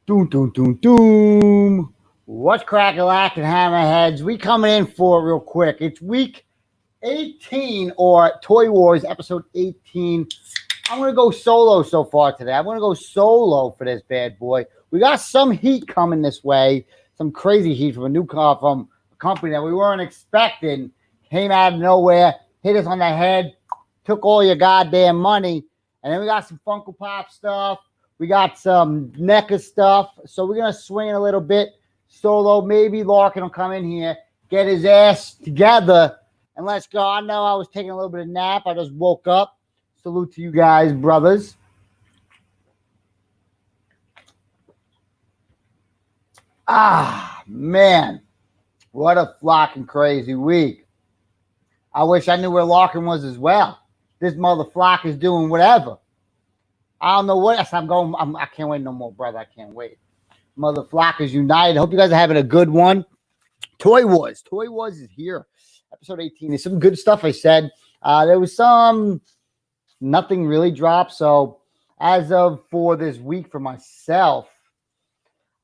Doom, doom, doom, doom. What's cracking, lacking, hammerheads? We coming in for it real quick. It's week 18 or Toy Wars episode 18. I'm going to go solo so far today. I'm going to go solo for this bad boy. We got some heat coming this way, some crazy heat from a new car from a company that we weren't expecting. Came out of nowhere, hit us on the head, took all your goddamn money. And then we got some Funko Pop stuff. We got some NECA stuff. So we're going to swing a little bit solo. Maybe Larkin will come in here, get his ass together, and let's go. I know I was taking a little bit of nap. I just woke up. Salute to you guys, brothers. Ah, man. What a flocking crazy week. I wish I knew where Larkin was as well. This mother flock is doing whatever. I don't know what else I'm going. I can't wait no more, brother. I can't wait. Mother flock is united. Hope you guys are having a good one. Toy Wars. Toy Wars is here. Episode 18. There's some good stuff I said. There was some, nothing really dropped. So as of for this week for myself,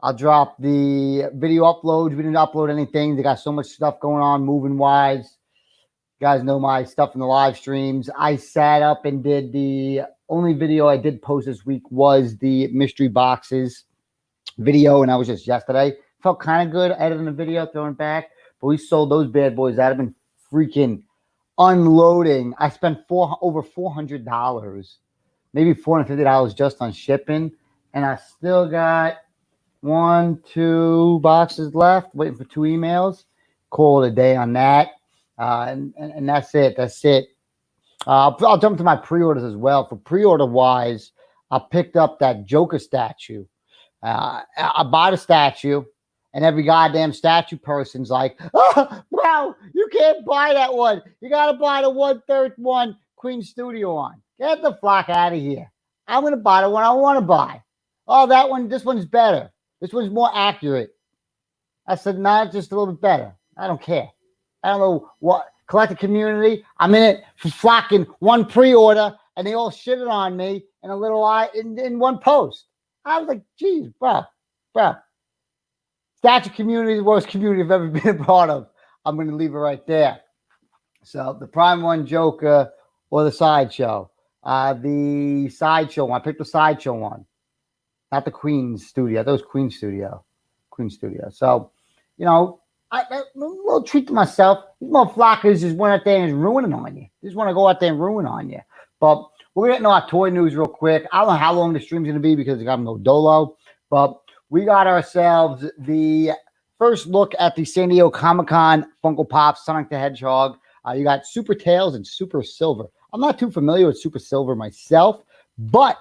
I'll drop the video uploads. We didn't upload anything. They got so much stuff going on moving wise. You guys know my stuff in the live streams. I sat up and did the only video I did post this week was the mystery boxes video, and that was just yesterday. Felt kind of good editing the video, throwing it back, but we sold those bad boys out. I've been freaking unloading. I spent over $400, maybe $450 just on shipping, and I still got 2 boxes left, waiting for 2 emails. Call it a day on that. And that's it. That's it. I'll jump to my pre-orders as well. For pre-order wise, I picked up that Joker statue. I bought a statue, and every goddamn statue person's like, "Oh, bro, you can't buy that one. You gotta buy the 1/3 one Queen Studio on. Get the flock out of here. I'm gonna buy the one I want to buy. Oh, that one. This one's better. This one's more accurate." I said, "Nah, it's just a little bit better. I don't care. I don't know what collector community. I'm in it for flocking one pre-order, and they all shitted on me in a little in one post." I was like, "Geez, bro. Statue community is the worst community I've ever been a part of." I'm going to leave it right there. So the Prime One Joker or the Sideshow. The Sideshow one. I picked the Sideshow one, not the Queen Studio. That was Queen Studio. So, you know, I little treat to myself. These motherfuckers just went out there and is ruining on you. Just want to go out there and ruin on you. But we're getting our toy news real quick. I don't know how long the stream's going to be because I got no dolo. But we got ourselves the first look at the San Diego Comic-Con Funko Pop Sonic the Hedgehog. You got Super Tails and Super Silver. I'm not too familiar with Super Silver myself, but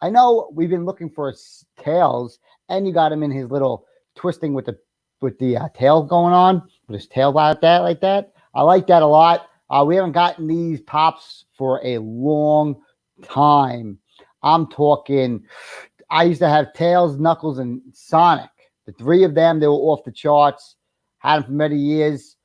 I know we've been looking for Tails, and you got him in his little twisting with the tail going on, with his tail like that. I like that a lot. We haven't gotten these pops for a long time. I'm talking, I used to have Tails, Knuckles, and Sonic. The 3 of them, they were off the charts. Had them for many years.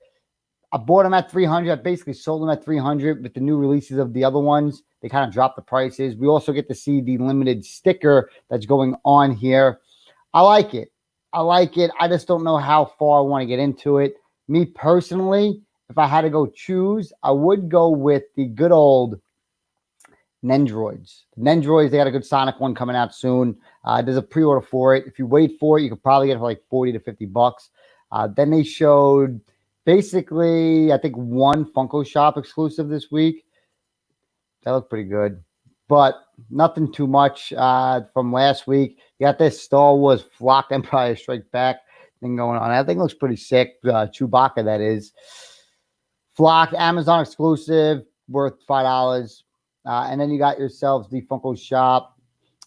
I bought them at $300. I basically sold them at $300 with the new releases of the other ones. They kind of dropped the prices. We also get to see the limited sticker that's going on here. I like it. I just don't know how far I want to get into it. Me personally, if I had to go choose, I would go with the good old Nendroids. Nendroids, they got a good Sonic one coming out soon. There's a pre-order for it. If you wait for it, you could probably get it for like $40 to $50. Then they showed basically, I think, 1 Funko Shop exclusive this week. That looked pretty good. But nothing too much from last week. You got this Star Wars Flock Empire Strike Back thing going on. I think it looks pretty sick. Chewbacca, that is. Flock, Amazon exclusive, worth $5. And then you got yourselves the Funko Shop.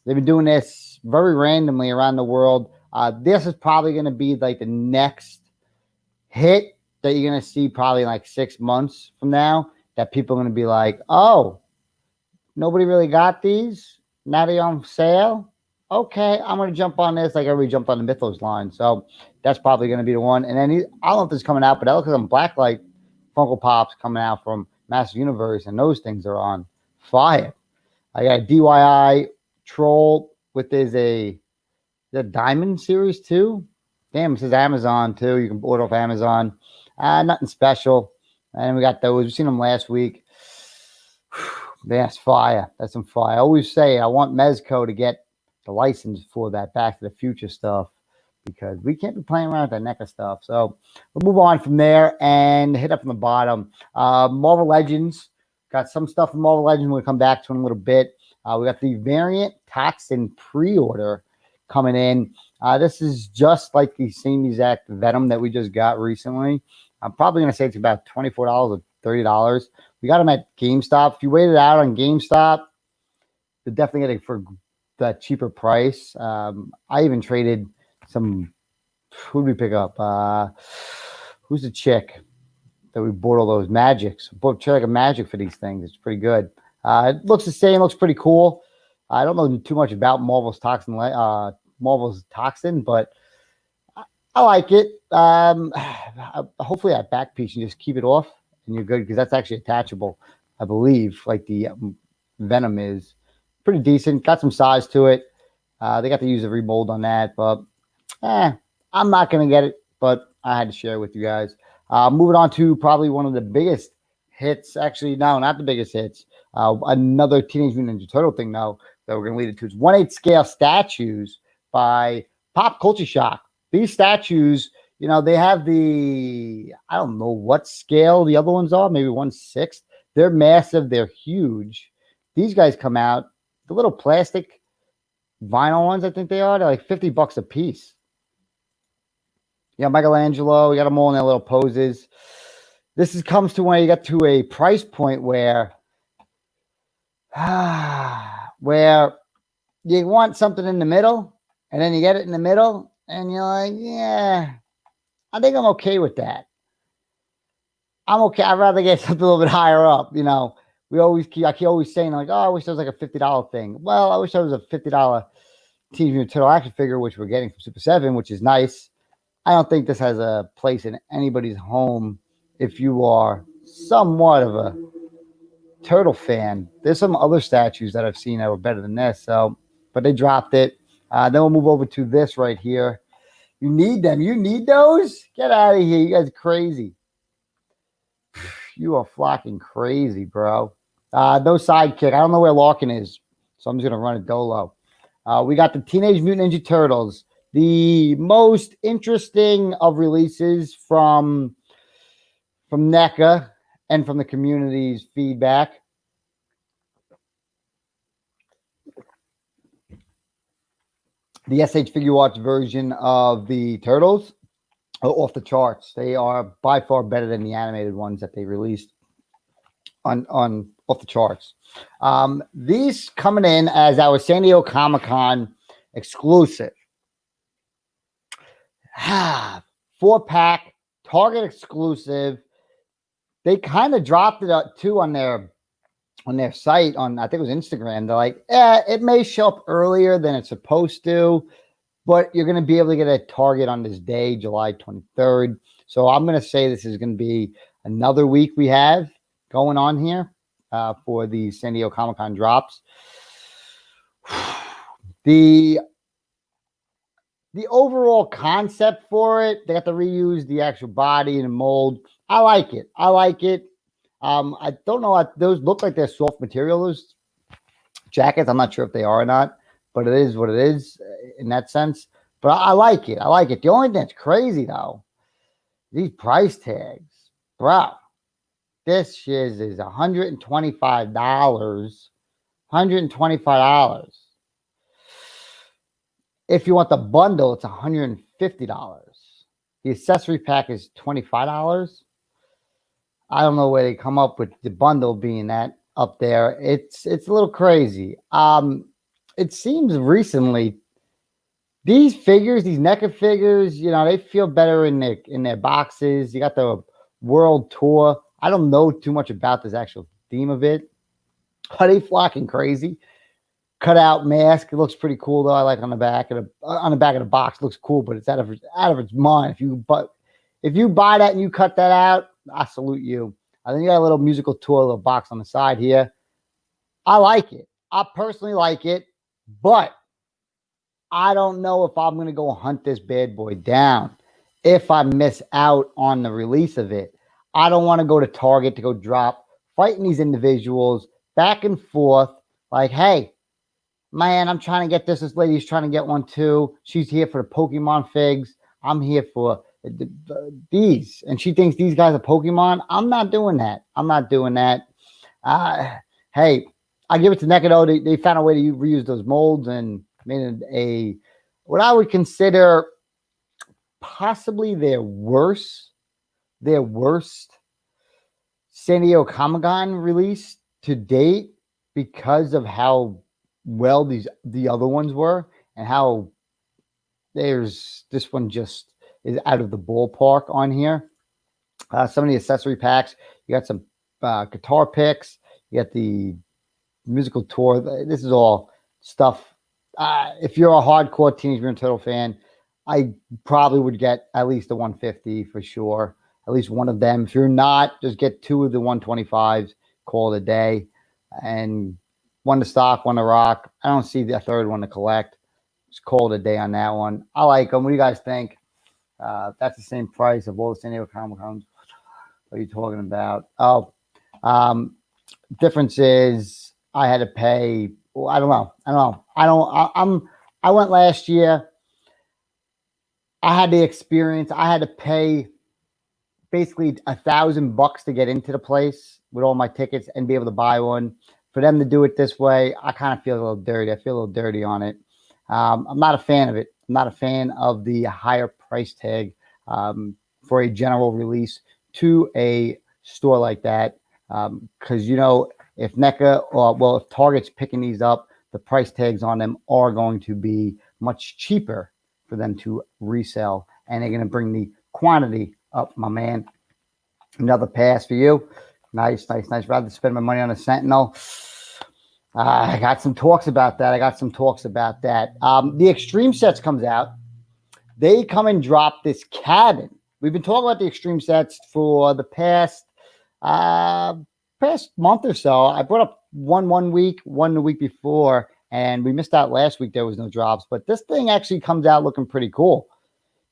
They've been doing this very randomly around the world. This is probably going to be like the next hit that you're going to see probably in like 6 months from now, that people are going to be like, "Oh, nobody really got these. Now they're on sale. Okay, I'm going to jump on this like everybody jumped on the Mythos line." So that's probably going to be the one. And then I don't know if this is coming out, but that looks like some Blacklight Funko Pops coming out from Massive Universe, and those things are on fire. I got a DIY Troll with a The Diamond series too. Damn, it says Amazon too. You can order off Amazon. Nothing special. And we got those. We seen them last week. That's fire. That's some fire. I always say I want Mezco to get the license for that Back to the Future stuff because we can't be playing around with that NECA stuff. So we'll move on from there and hit up from the bottom. Marvel Legends. Got some stuff from Marvel Legends we'll come back to in a little bit. We got the Variant Toxin pre-order coming in. This is just like the same exact Venom that we just got recently. I'm probably going to say it's about $24 or $30. We got them at GameStop. If you wait it out on GameStop, you're definitely getting it for that cheaper price. I even traded some. Who did we pick up? Who's the chick that we bought all those Magics? Bought like a Magic for these things. It's pretty good. It looks the same. Looks pretty cool. I don't know too much about Marvel's Toxin, but I like it. Hopefully that back piece, you just keep it off and you're good because that's actually attachable, I believe, like the Venom is. Pretty decent. Got some size to it. They got to use a remold on that, but I'm not going to get it, but I had to share it with you guys. Moving on to probably one of the biggest hits. Actually, no, not the biggest hits. Another Teenage Mutant Ninja Turtle thing, though, that we're going to lead it to. It's 1/8 scale statues by Pop Culture Shock. These statues, you know, they have the, I don't know what scale the other ones are, maybe 1/6. They're massive. They're huge. These guys come out, the little plastic vinyl ones, I think they are. They're like $50 a piece. Yeah, Michelangelo, you got them all in their little poses. Comes to when you get to a price point where you want something in the middle, and then you get it in the middle, and you're like, yeah, I think I'm okay with that. I'm okay. I'd rather get something a little bit higher up. You know, I keep always saying like, oh, I wish there was like a $50 thing. Well, I wish there was a $50 Teenage Mutant Turtle action figure, which we're getting from Super 7, which is nice. I don't think this has a place in anybody's home if you are somewhat of a turtle fan. There's some other statues that I've seen that were better than this, but they dropped it. Then we'll move over to this right here. You need them. You need those? Get out of here. You guys are crazy. You are flocking crazy, bro. No sidekick. I don't know where Larkin is, so I'm just going to run it dolo. We got the Teenage Mutant Ninja Turtles. The most interesting of releases from NECA and from the community's feedback. The SH Figure Arts version of the Turtles are off the charts. They are by far better than the animated ones that they released on off the charts. These coming in as our San Diego Comic-Con exclusive. 4-pack Target exclusive. They kind of dropped it up too on their site on, I think it was Instagram. They're like, it may show up earlier than it's supposed to, but you're going to be able to get a Target on this day, July 23rd. So I'm going to say this is going to be another week we have going on here for the San Diego Comic-Con drops. The overall concept for it, they got to reuse the actual body and mold. I like it. I don't know what those look like. They're soft material, those jackets. I'm not sure if they are or not, but it is what it is in that sense. But I like it. The only thing that's crazy though, these price tags, bro. This shit is $125. $125. If you want the bundle, it's $150. The accessory pack is $25. I don't know where they come up with the bundle being that up there. It's a little crazy. It seems recently these figures, these NECA figures, you know, they feel better in their boxes. You got the world tour. I don't know too much about this actual theme of it. Are they flocking crazy? Cut out mask. It looks pretty cool though. I like on the back of the box. It looks cool, but it's out of its mind. If you buy that and you cut that out, I salute you. I think you got a little musical tour, little box on the side here. I like it. I personally like it, but I don't know if I'm going to go hunt this bad boy down if I miss out on the release of it. I don't want to go to Target to go drop fighting these individuals back and forth. Like, hey, man, I'm trying to get this. This lady's trying to get one too. She's here for the Pokemon figs. I'm here for these. And she thinks these guys are Pokemon. I'm not doing that. I'm not doing that. Hey, I give it to NECA though. They found a way to reuse those molds and made it what I would consider possibly their worst San Diego Comic-Con release to date because of how well the other ones were and how this one just is out of the ballpark on here. Some of the accessory packs, you got some guitar picks, you got the musical tour. This is all stuff. If you're a hardcore Teenage Mutant Turtle fan, I probably would get at least the 150 for sure. At least one of them. If you're not, just get two of the 125s, call it a day. And one to stock, one to rock. I don't see the third one to collect. Just call it a day on that one. I like them. What do you guys think? That's the same price of all the San Diego Comic-Cons. What are you talking about? Oh, difference is I had to pay. Well, I don't know. I went last year. I had the experience. I had to pay basically $1,000 to get into the place with all my tickets and be able to buy one. For them to do it this way, I kind of feel a little dirty. I feel a little dirty on it. I'm not a fan of it. I'm not a fan of the higher price tag for a general release to a store like that. Because, if NECA if Target's picking these up, the price tags on them are going to be much cheaper for them to resell. And they're going to bring the quantity up, my man. Another pass for you. Nice. Rather spend my money on a Sentinel. I got some talks about that. The Extreme Sets comes out. They come and drop this cabin. We've been talking about the Extreme Sets for the past month or so. I brought up one week, one the week before, and we missed out last week. There was no drops, but this thing actually comes out looking pretty cool.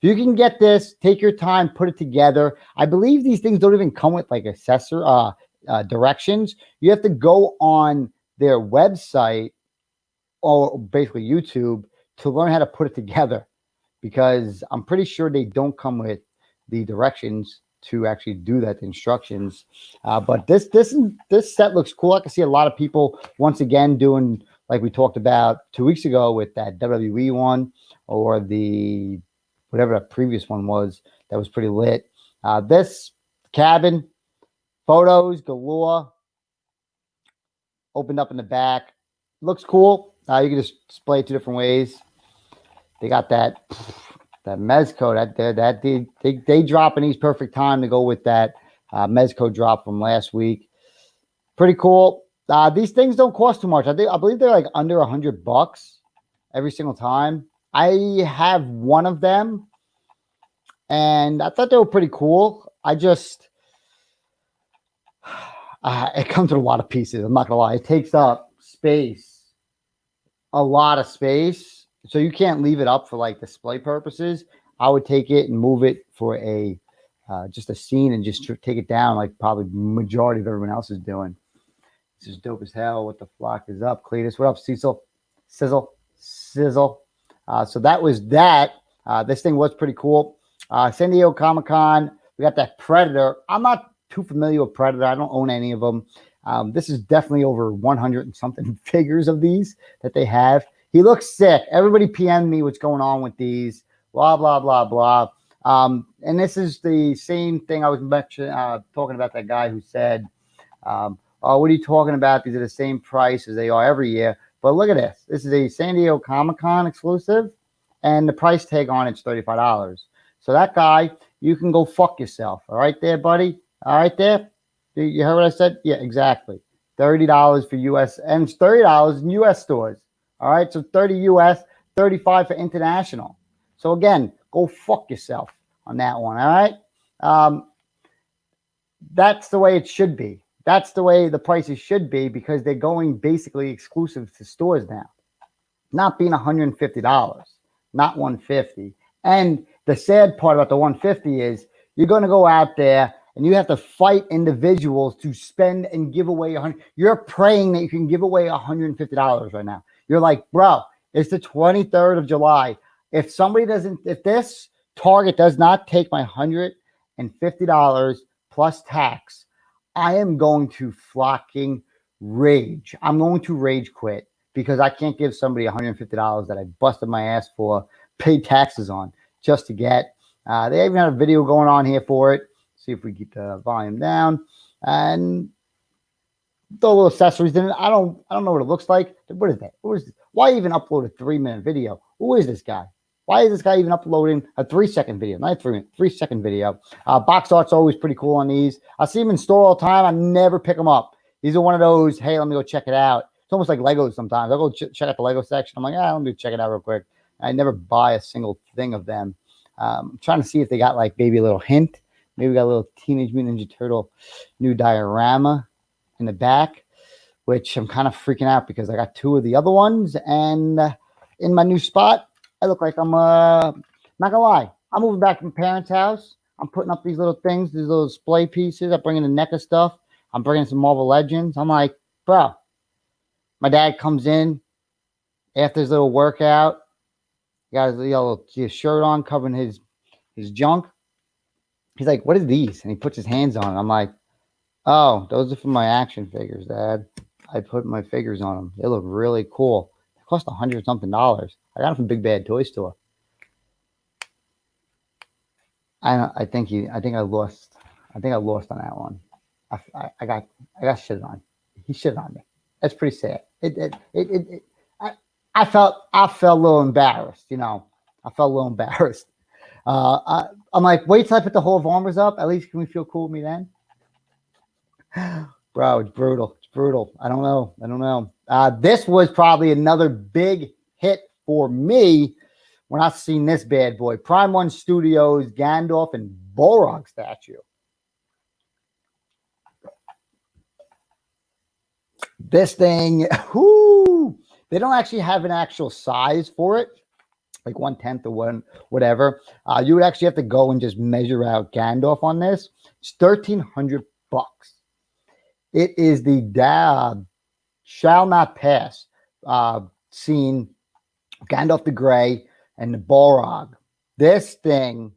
If you can get this, take your time, put it together. I believe these things don't even come with like directions. You have to go on their website or basically YouTube to learn how to put it together, because I'm pretty sure they don't come with the directions to actually do that, the instructions. But this set looks cool. I can see a lot of people once again doing like we talked about 2 weeks ago with that WWE one or the whatever the previous one was that was pretty lit. This cabin, photos galore, opened up in the back. Looks cool. You can just display it 2 different ways. They got that Mezco. They drop in East Perfect Time to go with that Mezco drop from last week. Pretty cool. These things don't cost too much. I believe they're like under $100 every single time. I have one of them, and I thought they were pretty cool. I just it comes with a lot of pieces. I'm not gonna lie. It takes up space, a lot of space. So you can't leave it up for like display purposes. I would take it and move it for a just a scene and just take it down like probably majority of everyone else is doing. This is dope as hell. What the flock is up? Cletus, what up? Cecil, sizzle. So that was that. This thing was pretty cool. San Diego Comic-Con. We got that Predator. I'm not too familiar with Predator. I don't own any of them. This is definitely over 100 and something figures of these that they have. He looks sick. Everybody PM me what's going on with these. Blah, blah, blah, blah. And this is the same thing I was talking about that guy who said, oh, what are you talking about? These are the same price as they are every year. But look at this. This is a San Diego Comic-Con exclusive, and the price tag on it's $35. So that guy, you can go fuck yourself. All right there, buddy? All right there? You heard what I said? Yeah, exactly. $30 for U.S. and it's $30 in U.S. stores. All right, so 30 U.S., 35 for international. So again, go fuck yourself on that one. All right, that's the way it should be. That's the way the prices should be, because they're going basically exclusive to stores now, not being $150. not 150. And the sad part about the 150 is you're going to go out there and you have to fight individuals to spend and give away 100. You're praying that you can give away $150 right now. You're like, bro, it's the 23rd of July. If this Target does not take my $150 plus tax, I am going to fucking rage. I'm going to rage quit because I can't give somebody $150 that I busted my ass for, paid taxes on just to get. They even had a video going on here for it. See if we keep the volume down and throw little accessories in it. I don't know what it looks like. What is that? Why even upload a 3-minute video? Who is this guy? Why is this guy even uploading a 3-second video? Not a 3-second video. Box art's always pretty cool on these. I see them in store all the time. I never pick them up. These are one of those, hey, let me go check it out. It's almost like Legos sometimes. I'll go check out the Lego section. I'm like, let me check it out real quick. I never buy a single thing of them. I'm trying to see if they got like maybe a little hint. Maybe we got a little Teenage Mutant Ninja Turtle new diorama in the back, which I'm kind of freaking out because I got 2 of the other ones. And in my new spot, I look like I'm not gonna lie. I'm moving back to my parents' house. I'm putting up these little things, these little display pieces. I'm bringing the NECA stuff. I'm bringing some Marvel Legends. I'm like, bro, my dad comes in after his little workout. He got his shirt on, covering his junk. He's like, what are these? And he puts his hands on it. I'm like, oh, those are for my action figures, Dad. I put my figures on them. They look really cool. They cost $100-something. I got them from Big Bad Toy Store. I think I lost on that one. I got shit on. He shit on me. That's pretty sad. I felt a little embarrassed, I felt a little embarrassed. I'm like, wait till I put the Hall of Armors up. At least can we feel cool with me then? Bro, it's brutal. It's brutal. I don't know. This was probably another big hit for me when I seen this bad boy. Prime One Studios, Gandalf and Balrog statue. This thing, they don't actually have an actual size for it, like 1/10 or whatever. You would actually have to go and just measure out Gandalf on this. It's $1,300. It is the Shall Not Pass scene, Gandalf the Grey and the Balrog. This thing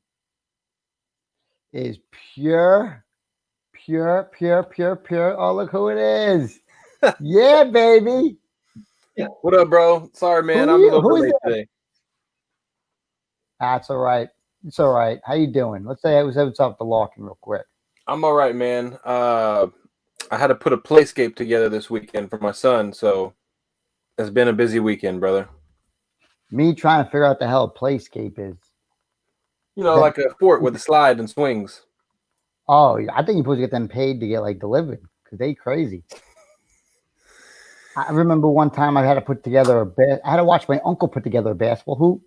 is pure. Oh, look who it is. Yeah, baby. What up, bro? Sorry, man. I'm a little bit late today. That's all right. It's all right. How you doing? Let's say what's up with the Larkin real quick. I'm all right, man. I had to put a playscape together this weekend for my son, so it's been a busy weekend, brother. Me trying to figure out the hell a playscape is. Like a fort with a slide and swings. Oh, I think you're supposed to get them paid to get like delivered because they crazy. I remember one time I had to put together I had to watch my uncle put together a basketball hoop.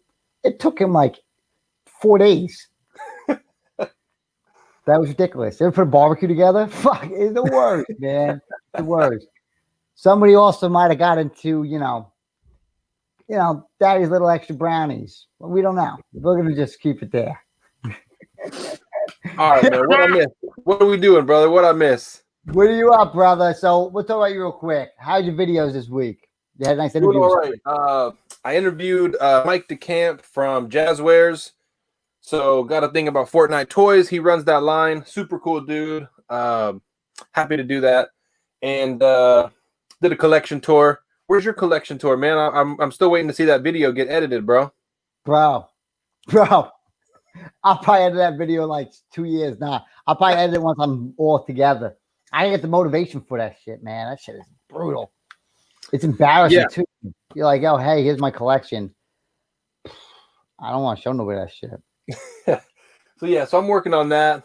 It took him like 4 days. That was ridiculous. They ever put a barbecue together? Fuck, it's the worst, man. The worst. Somebody also might have got into, Daddy's little extra brownies. Well, we don't know. We're gonna just keep it there. All right, man. What I miss? What are we doing, brother? What I miss? What are you up, brother? So we'll talk about you real quick. How's your videos this week? You had a nice interview. All right. I interviewed Mike DeCamp from Jazzwares. So got a thing about Fortnite toys. He runs that line. Super cool dude. Happy to do that. And did a collection tour. Where's your collection tour, man? I'm still waiting to see that video get edited, bro. Bro. I'll probably edit that video in like 2 years now. I'll probably edit it once I'm all together. I didn't get the motivation for that shit, man. That shit is brutal. It's embarrassing too. You're like, oh, hey, here's my collection. I don't want to show nobody that shit. So I'm working on that.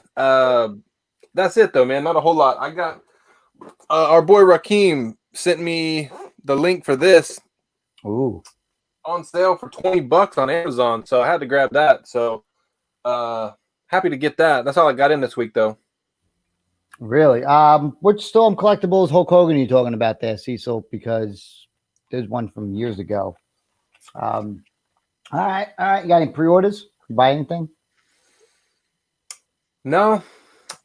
That's it though, man. Not a whole lot. I got our boy Rakeem sent me the link for this. Ooh. On sale for $20 on Amazon. So I had to grab that. So happy to get that. That's all I got in this week though. Really? Which Storm Collectibles Hulk Hogan are you talking about there, Cecil? Because there's one from years ago. All right, all right. You got any pre-orders? You buy anything? No,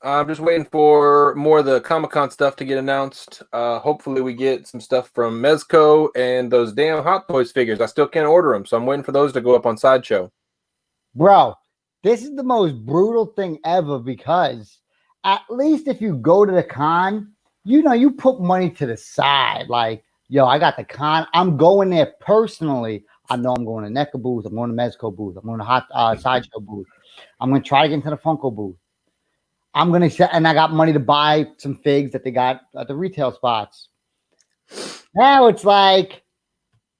I'm just waiting for more of the Comic-Con stuff to get announced. Hopefully we get some stuff from Mezco and those damn Hot Toys figures. I still can't order them, so I'm waiting for those to go up on Sideshow. Bro, this is the most brutal thing ever because at least if you go to the con, you know, you put money to the side. Like, yo, I got the con. I'm going there personally. I know I'm going to NECA booth. I'm going to Mezco booth. I'm going to Hot Sideshow booth. I'm going to try to get into the Funko booth. I'm going to, and I got money to buy some figs that they got at the retail spots. Now it's like,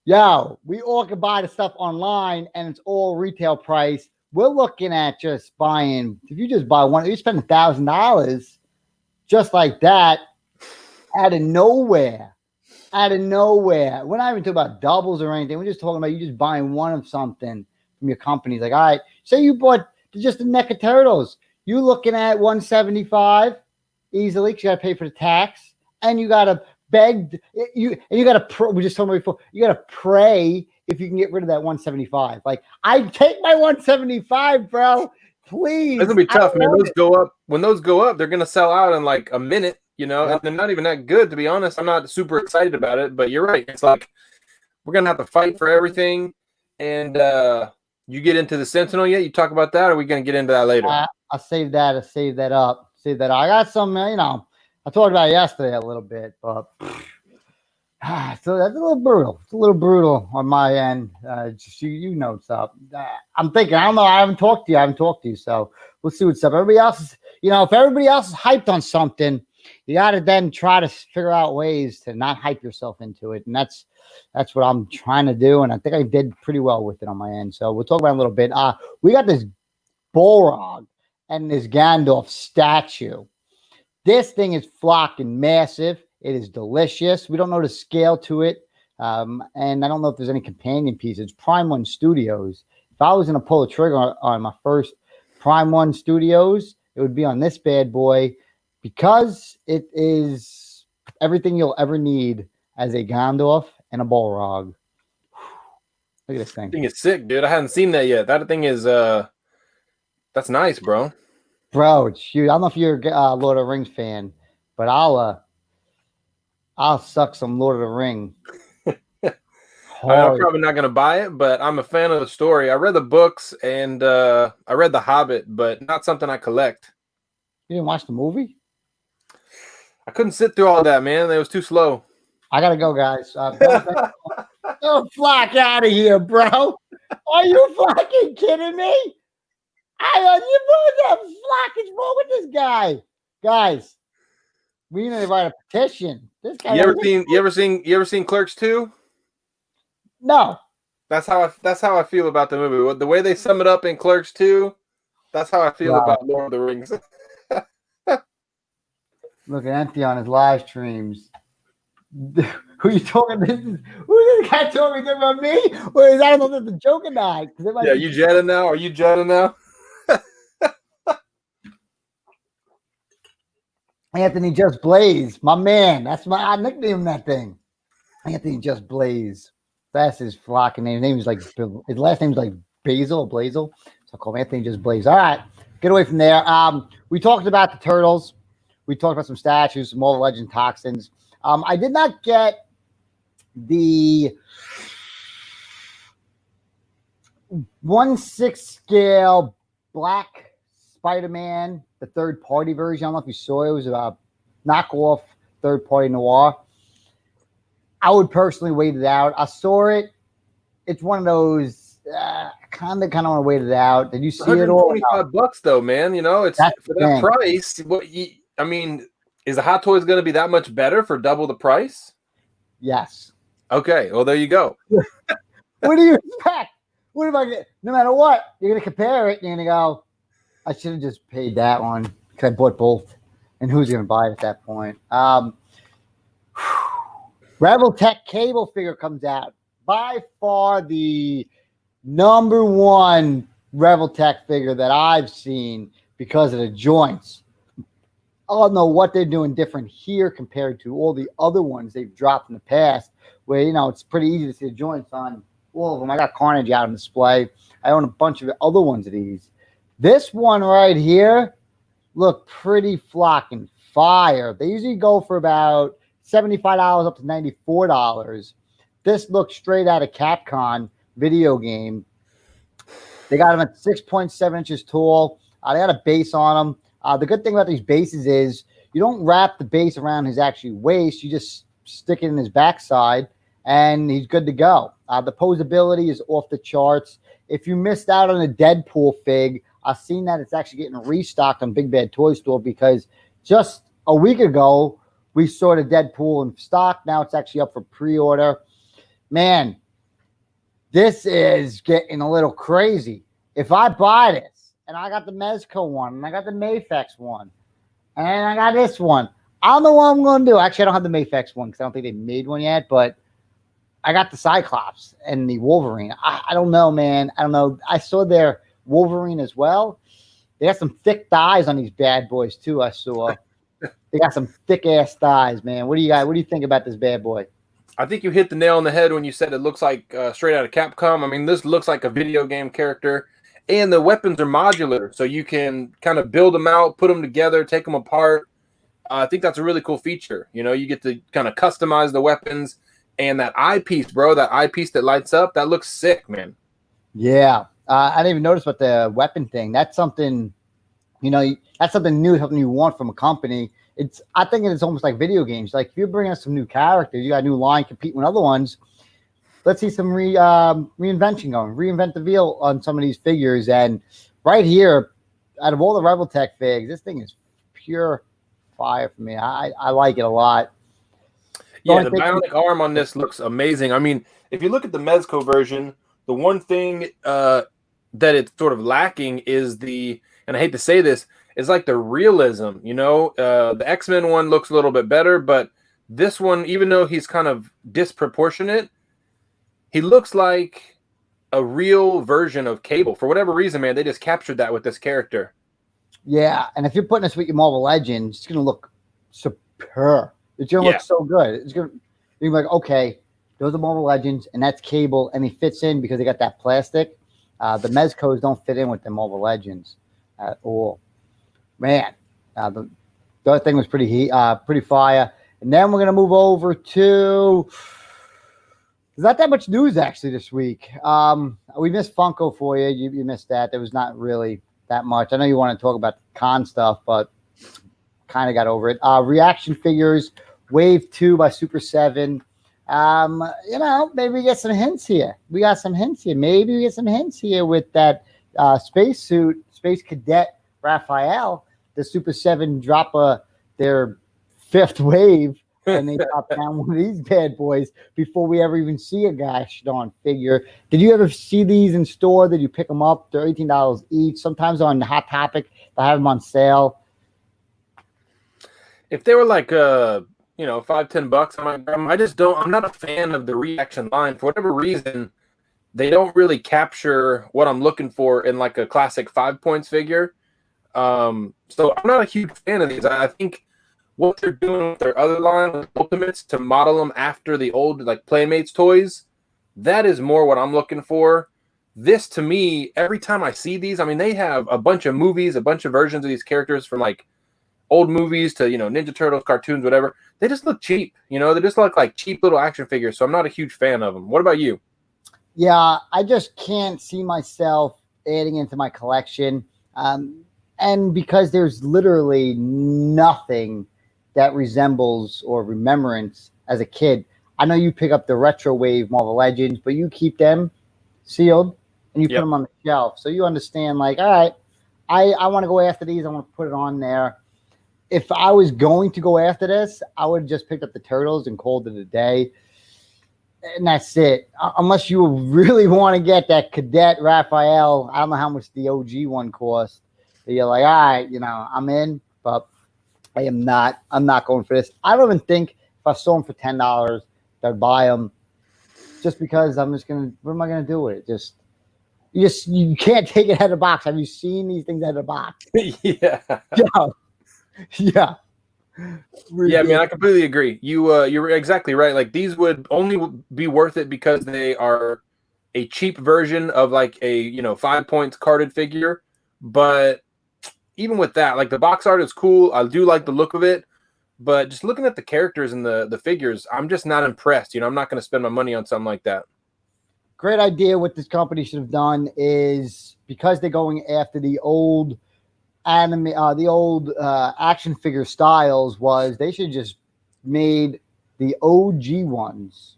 yo, we all can buy the stuff online and it's all retail price. We're looking at just buying, if you just buy one, you spend $1,000 just like that out of nowhere. Out of nowhere. We're not even talking about doubles or anything. We're just talking about you just buying one of something from your company. Like, all right, say you bought just the NECA Turtles. You're looking at $175 easily because you got to pay for the tax. And you got to beg, you got to, we just told me before, you got to pray if you can get rid of that 175. Like, I take my 175, bro. Please. It's gonna be tough, man. Those go up. When those go up, they're gonna sell out in like a minute, you know, and they're not even that good, to be honest. I'm not super excited about it, but you're right. It's like we're gonna have to fight for everything. And you get into the Sentinel yet? You talk about that, or are we gonna get into that later? I'll save that. I'll save that up. Save that up. I got some, you know, I talked about it yesterday a little bit, but so that's a little brutal. It's a little brutal on my end. Just you know what's up. I'm thinking, I don't know. I haven't talked to you. So we'll see what's up. Everybody else is, you know, if everybody else is hyped on something, you got to then try to figure out ways to not hype yourself into it. And that's what I'm trying to do. And I think I did pretty well with it on my end. So we'll talk about it a little bit. We got this Balrog and this Gandalf statue. This thing is flocking massive. It is delicious. We don't know the scale to it. And I don't know if there's any companion pieces. It's Prime One Studios. If I was going to pull a trigger on my first Prime One Studios, it would be on this bad boy because it is everything you'll ever need as a Gandalf and a Balrog. Look at this thing. That thing is sick, dude. I hadn't seen that yet. That thing is that's nice, bro. Bro, it's huge. I don't know if you're a Lord of the Rings fan, but I'll suck some Lord of the Ring. I'm probably not going to buy it, but I'm a fan of the story. I read the books and I read The Hobbit, but not something I collect. You didn't watch the movie? I couldn't sit through all that, man. It was too slow. I got to go, guys. Don't flock out of here, bro. Are you fucking kidding me? You flock. What's wrong with this guy? Guys, we need to write a petition. This guy. You ever seen Clerks 2? No. That's how I feel about the movie. The way they sum it up in Clerks 2, that's how I feel about Lord of the Rings. Look at Anthony on his live streams. Who you talking to? Who's this guy talking about me? Or is that a joke or not? Yeah, you jetting now? Are you jetting now? Anthony Just Blaze, my man. I nicknamed that thing. Anthony Just Blaze. That's his flocking name. His name is like his last name is like Basil or Blazel. So I call him Anthony Just Blaze. All right, get away from there. We talked about the turtles. We talked about some statues, some Marvel Legend toxins. I did not get the 1/6 scale Black Spider-Man, the third-party version. I don't know if you saw it. It was a knockoff third-party noir. I would personally wait it out. I saw it. It's one of those kind of want to wait it out. Did you see it all? $125 though, man. You know, it's for that price. I mean, is the Hot Toys going to be that much better for double the price? Yes. Okay. Well, there you go. What do you expect? What if I get? No matter what, you're going to compare it. And you're going to go, I should have just paid that one because I bought both. And who's going to buy it at that point? Rebel Tech Cable figure comes out. By far the number one Rebel Tech figure that I've seen because of the joints. I don't know what they're doing different here compared to all the other ones they've dropped in the past, where, you know, it's pretty easy to see the joints on all of them. I got Carnage out on display. I own a bunch of other ones of these. This one right here look pretty flocking fire. They usually go for about $75 up to $94. This looks straight out of Capcom video game. They got them at 6.7 inches tall. They got a base on them. The good thing about these bases is you don't wrap the base around his actual waist. You just stick it in his backside, and he's good to go. The posability is off the charts. If you missed out on a Deadpool fig, I've seen that it's actually getting restocked on Big Bad Toy Store because just a week ago, we saw the Deadpool in stock. Now it's actually up for pre-order. Man, this is getting a little crazy. If I buy this, and I got the Mezco one, and I got the Mafex one, and I got this one, I don't know what I'm going to do. Actually, I don't have the Mafex one because I don't think they made one yet, but I got the Cyclops and the Wolverine. I don't know, man. I don't know. I saw their Wolverine as well. They got some thick thighs on these bad boys, too, I saw. They got some thick-ass thighs, man. What do you think about this bad boy? I think you hit the nail on the head when you said it looks like straight out of Capcom. I mean, this looks like a video game character, and the weapons are modular, so you can kind of build them out, put them together, take them apart. I think that's a really cool feature. You know, you get to kind of customize the weapons, and that eyepiece, bro, that eyepiece that lights up, that looks sick, man. Yeah. I didn't even notice about the weapon thing. That's something, that's something new, something you want from a company. I think it's almost like video games. Like if you're bringing us some new characters, you got a new line competing with other ones. Let's see some reinvention going. Reinvent the wheel on some of these figures. And right here, out of all the Rebel Tech figs, this thing is pure fire for me. I like it a lot. Yeah, the bionic arm on this looks amazing. I mean, if you look at the Mezco version, the one thing that it's sort of lacking is and I hate to say this, is like the realism, the X-Men one looks a little bit better, but this one, even though he's kind of disproportionate, he looks like a real version of Cable. For whatever reason, man, they just captured that with this character. Yeah, and if you're putting this with your Marvel Legends, it's going to look superb. It's going to look so good. It's going to be like, okay, those are Marvel Legends, and that's Cable, and he fits in because they got that plastic. The Mezcos don't fit in with the Marvel Legends at all. Man, the other thing was pretty fire. And then we're going to move over to there's not that much news actually this week. We missed Funko for you. You missed that. There was not really that much. I know you want to talk about con stuff, but kind of got over it. Reaction figures, Wave 2 by Super 7. Maybe we get some hints here. We got some hints here. Maybe we get some hints here with that Space Cadet Raphael. The Super 7 drop their 5th wave, and they drop down one of these bad boys before we ever even see a gosh darn figure. Did you ever see these in store? Did you pick them up? They're $18 each. Sometimes on Hot Topic, they have them on sale. If they were like $5-10, I might grab them. I just don't. I'm not a fan of the reaction line for whatever reason. They don't really capture what I'm looking for in like a classic 5 points figure. So I'm not a huge fan of these. I think what they're doing with their other line with Ultimates to model them after the old like Playmates toys, that is more what I'm looking for. This to me, every time I see these, I mean, they have a bunch of movies, a bunch of versions of these characters from like old movies to, Ninja Turtles, cartoons, whatever. They just look cheap. They just look like cheap little action figures. So I'm not a huge fan of them. What about you? Yeah, I just can't see myself adding into my collection. And because there's literally nothing that resembles or remembrance as a kid. I know you pick up the Retro Wave Marvel Legends, but you keep them sealed and you put them on the shelf. So you understand, like, all right, I want to go after these. I want to put it on there. If I was going to go after this, I would have just picked up the Turtles and called it a day. And that's it. Unless you really want to get that Cadet Raphael. I don't know how much the OG one cost. So you're like, all right, I'm in, but I'm not going for this. I don't even think if I sold them for $10, I'd buy them just because I'm just going to, what am I going to do with it? You can't take it out of the box. Have you seen these things out of the box? Yeah. Yeah. Yeah, man, I completely agree. You're exactly right. Like these would only be worth it because they are a cheap version of like a 5 points carded figure. But even with that, like the box art is cool. I do like the look of it, but just looking at the characters and the figures, I'm just not impressed. I'm not going to spend my money on something like that. Great idea. What this company should have done is, because they're going after the old anime, the old action figure styles, was they should just made the OG ones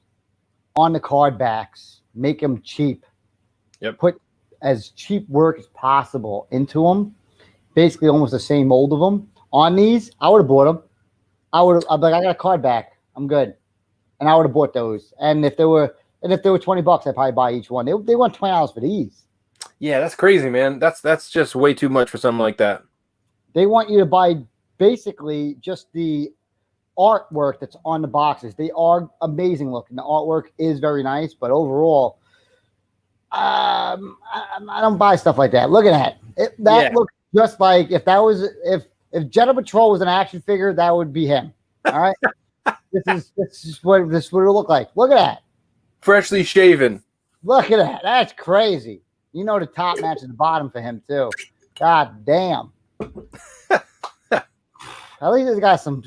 on the card backs, make them cheap. Yep. Put as cheap work as possible into them. Basically, almost the same mold of them. On these, I would have bought them. I'd be like, I got a card back. I'm good. And I would have bought those. And if they were $20, I'd probably buy each one. They want $20 for these. Yeah, that's crazy, man. That's just way too much for something like that. They want you to buy basically just the artwork that's on the boxes. They are amazing looking. The artwork is very nice, but overall, I don't buy stuff like that. Look at that. That looks just like if Jenna Patrol was an action figure, that would be him. All right. This is what it'll look like. Look at that. Freshly shaven. Look at that. That's crazy. The top matches the bottom for him too. God damn. At least he's got some,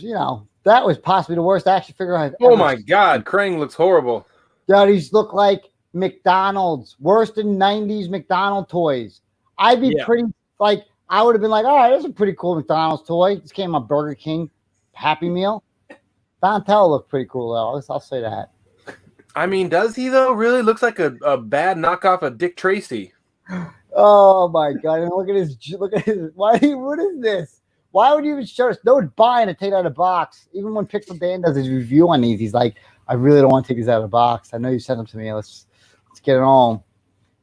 that was possibly the worst action figure I've ever my seen. God. Krang looks horrible. God, these look like McDonald's. Worse than 90s McDonald's toys. I'd be pretty, like, I would have been like, all right, that's a pretty cool McDonald's toy. This came on Burger King Happy Meal. Donatello looked pretty cool, though. I'll say that. I mean, does he, though? Really looks like a bad knockoff of Dick Tracy. Oh, my God. And look at his, what is this? Why would you even show us? No one's buying to take out of the box. Even when Pixel Dan does his review on these, he's like, I really don't want to take these out of the box. I know you sent them to me. Let's get it on.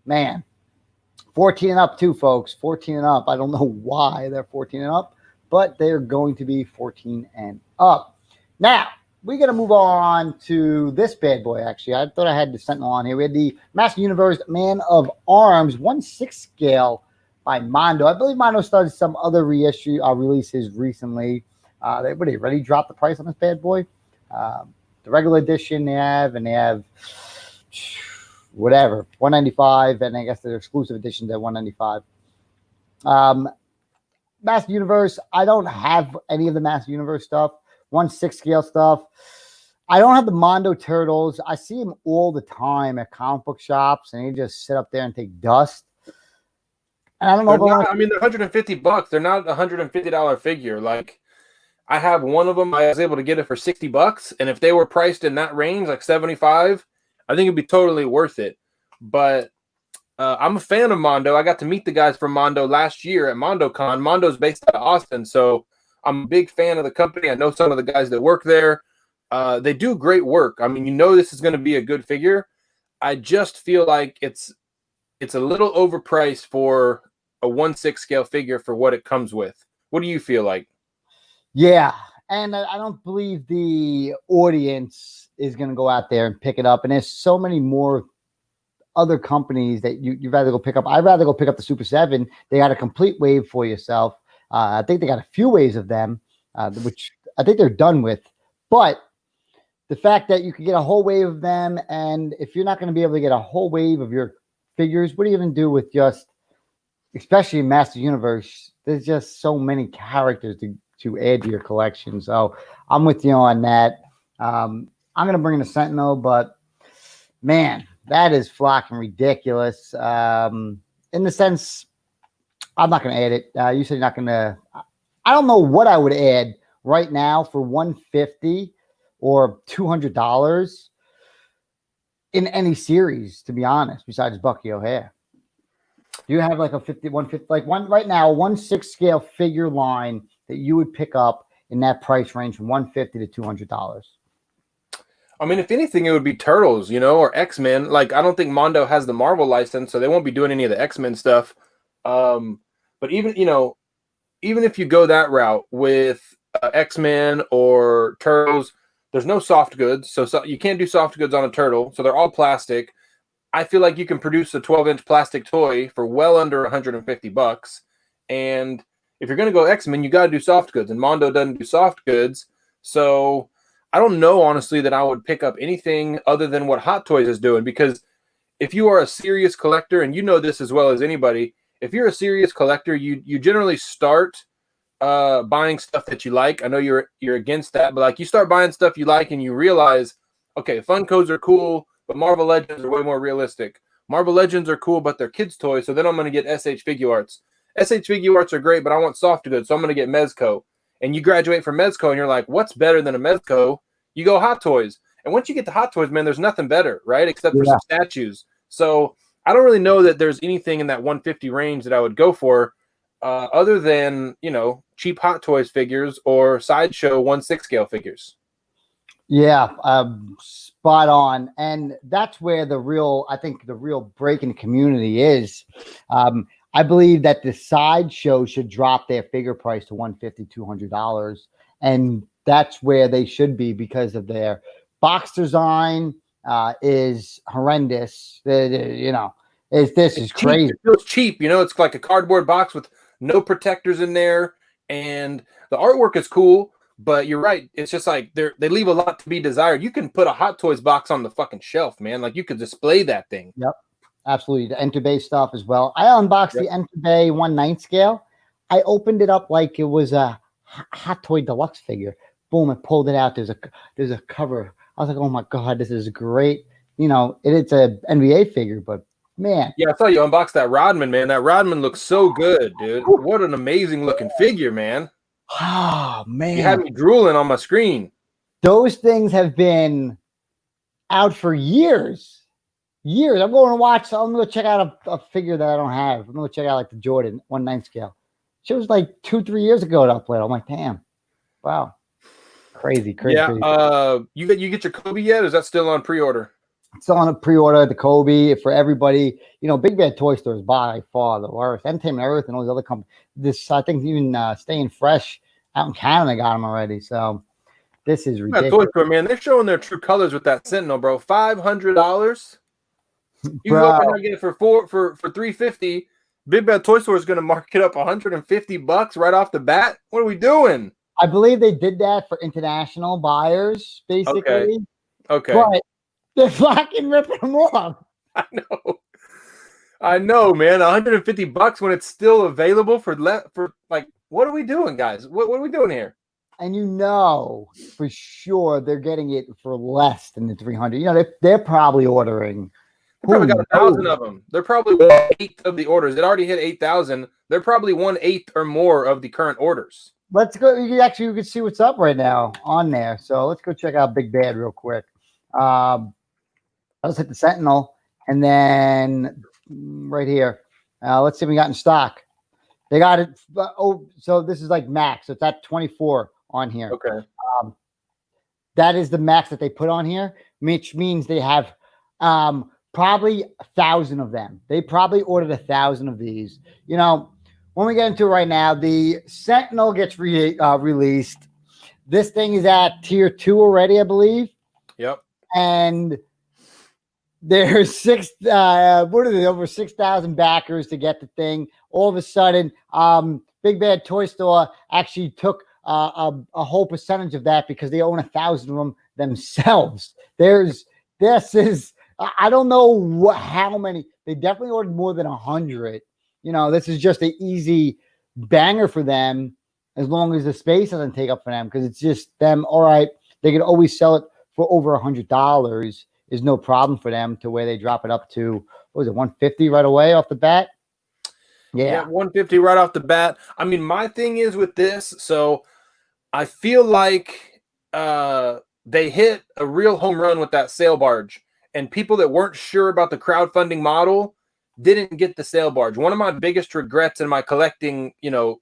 Man. 14 and up too, folks. 14 and up. I don't know why they're 14 and up, but they're going to be 14 and up. Now, we're going to move on to this bad boy, actually. I thought I had the Sentinel on here. We had the Master Universe Man of Arms 1/6 scale by Mondo. I believe Mondo started some other releases recently. They already dropped the price on this bad boy. The regular edition they have whatever, $195, and I guess their exclusive editions at $195. Master Universe, I don't have any of the Master Universe stuff. 1/6 scale stuff. I don't have the Mondo Turtles. I see them all the time at comic book shops, and they just sit up there and take dust. And I don't know. They're $150. They're not a $150 figure. Like, I have one of them. I was able to get it for $60, and if they were priced in that range, like 75, I think it'd be totally worth it. But I'm a fan of Mondo. I got to meet the guys from Mondo last year at MondoCon. Mondo's based out of Austin, so I'm a big fan of the company. I know some of the guys that work there. They do great work. I mean, this is going to be a good figure. I just feel like it's a little overpriced for a 1/6 scale figure for what it comes with. What do you feel like? Yeah, and I don't believe the audience is going to go out there and pick it up. And there's so many more other companies that you'd rather go pick up. I'd rather go pick up the Super 7. They got a complete wave for yourself. I think they got a few waves of them, which I think they're done with. But the fact that you can get a whole wave of them, and if you're not going to be able to get a whole wave of your figures, what are you going to do with just, especially in Master Universe, there's just so many characters to add to your collection. So I'm with you on that. I'm going to bring in a Sentinel, but man, that is flocking ridiculous. In the sense, I'm not going to add it. You said you're not going to. I don't know what I would add right now for $150 or $200 in any series, to be honest, besides Bucky O'Hare. Do you have like a 150, like one right now, 1/6 scale figure line that you would pick up in that price range from $150 to $200? I mean, if anything, it would be Turtles, or X-Men. Like, I don't think Mondo has the Marvel license, so they won't be doing any of the X-Men stuff. But even if you go that route with X-Men or Turtles, there's no soft goods, so you can't do soft goods on a turtle, so they're all plastic. I feel like you can produce a 12-inch plastic toy for well under $150. And if you're going to go X-Men, you got to do soft goods, and Mondo doesn't do soft goods. So I don't know, honestly, that I would pick up anything other than what Hot Toys is doing, because if you are a serious collector, and you know this as well as anybody, if you're a serious collector, you generally start buying stuff that you like. I know you're against that, but like you start buying stuff you like and you realize, okay, Funkos are cool, but Marvel Legends are way more realistic. Marvel Legends are cool, but they're kids' toys, so then I'm going to get SH Figuarts. SH Figuarts are great, but I want soft goods, so I'm going to get Mezco. And you graduate from Mezco, and you're like, what's better than a Mezco? You go Hot Toys. And once you get to Hot Toys, man, there's nothing better, right? Except for some statues. So I don't really know that there's anything in that 150 range that I would go for other than, you know, cheap Hot Toys figures or Sideshow 1/6 scale figures. Yeah, spot on. And that's where I think the real break in the community is. I believe that the Sideshow should drop their figure price to $150, $200. And that's where they should be because of their box design is horrendous. You know, this is crazy. It feels cheap. You know, it's like a cardboard box with no protectors in there. And the artwork is cool. But you're right. It's just like they leave a lot to be desired. You can put a Hot Toys box on the fucking shelf, man. Like you could display that thing. Yep, absolutely. The Enterbay stuff as well. I unboxed the Enterbay 1/9 scale. I opened it up like it was a Hot Toy Deluxe figure. Boom! I pulled it out. There's a cover. I was like, oh my god, this is great. You know, it's a NBA figure, but man. Yeah, I saw you unbox that Rodman, man. That Rodman looks so good, dude. What an amazing looking figure, man. Oh man, you had me drooling on my screen. Those things have been out for years. I'm going to watch. I'm going to check out a figure that I don't have. I'm going to check out like the Jordan 1/9 scale. She was like 2-3 years ago at Upload. I'm like, damn, wow, crazy. Yeah. You get your Kobe yet? Or is that still on pre-order? It's on a pre-order. The Kobe for everybody. You know, Big Bad Toy Store is by far the worst. Entertainment Earth and all these other companies. This, I think, even Staying Fresh out in Canada got them already. So this is ridiculous. Toy Store, man, they're showing their true colors with that Sentinel, bro. $500. You open and get it for $350. Big Bad Toy Store is going to mark it up $150 right off the bat. What are we doing? I believe they did that for international buyers, basically. Okay. But they're fucking ripping them off. I know, man. $150 when it's still available for like, what are we doing, guys? What are we doing here? And you know for sure they're getting it for less than the 300. You know, they're probably ordering. They probably got 1,000 of them. They're probably 1/8 of the orders. It already hit 8,000. They're probably 1/8 or more of the current orders. Let's go. You can see what's up right now on there. So let's go check out Big Bad real quick. Let's hit the Sentinel, and then right here, let's see what we got in stock. They got it. So this is like max. So it's at 24 on here. Okay. That is the max that they put on here, which means they have probably 1,000 of them. They probably ordered 1,000 of these. You know, when we get into it right now, the Sentinel gets released. This thing is at tier 2 already, I believe. Yep. And there's over 6,000 backers to get the thing. All of a sudden, Big Bad Toy Store actually took a whole percentage of that because they own 1,000 of them themselves. I don't know how many. They definitely ordered more than 100. You know, this is just an easy banger for them as long as the space doesn't take up for them, because it's just them. All right, they could always sell it for over $100. Is no problem for them to where they drop it up to, what was it, 150 right away off the bat? Yeah, 150 right off the bat. I mean, my thing is with this, so I feel like they hit a real home run with that sail barge, and people that weren't sure about the crowdfunding model didn't get the sail barge. One of my biggest regrets in my collecting,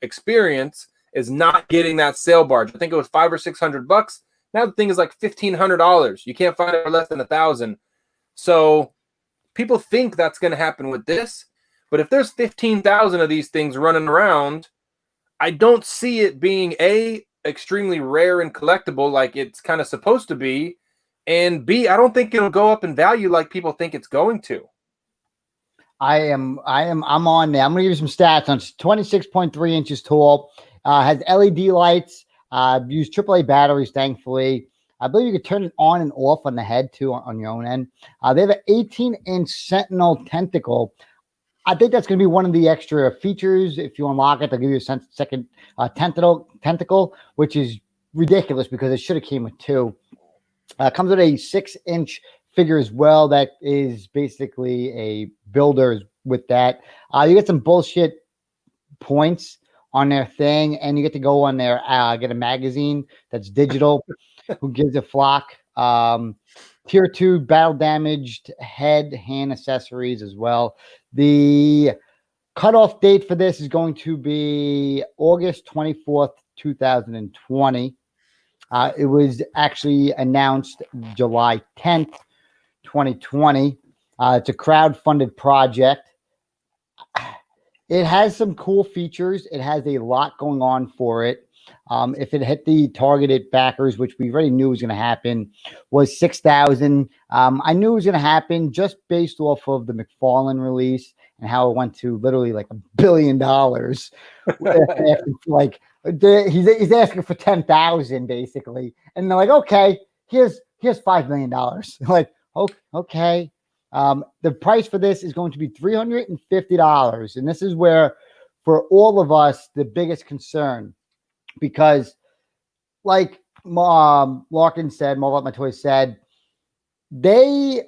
experience is not getting that sail barge. I think it was $500 or $600. Now the thing is like $1,500. You can't find it for less than 1,000. So people think that's going to happen with this, but if there's 15,000 of these things running around, I don't see it being extremely rare and collectible like it's kind of supposed to be, and B, I don't think it'll go up in value like people think it's going to. I'm on there. I'm going to give you some stats on 26.3 inches tall. Has LED lights. Use AAA batteries, thankfully. I believe you could turn it on and off on the head too on your own end. They have an 18-inch Sentinel tentacle. I think that's going to be one of the extra features. If you unlock it, they'll give you a second tentacle, which is ridiculous because it should have came with two. Comes with a 6-inch figure as well. That is basically a builder with that. You get some bullshit points on their thing, and you get to go on there, get a magazine that's digital. Who gives a flock? Tier 2 battle damaged head, hand accessories as well. The cutoff date for this is going to be August 24th, 2020. It was actually announced July 10th, 2020. It's a crowd-funded project. It has some cool features. It has a lot going on for it. If it hit the targeted backers, which we already knew was going to happen, was 6,000. I knew it was going to happen just based off of the McFarlane release and how it went to literally like $1 billion. Like he's asking for 10,000 basically, and they're like, okay, here's $5 million. Like, okay. The price for this is going to be $350, and this is where, for all of us, the biggest concern, because, like Larkin said, Marvel My Toys said, they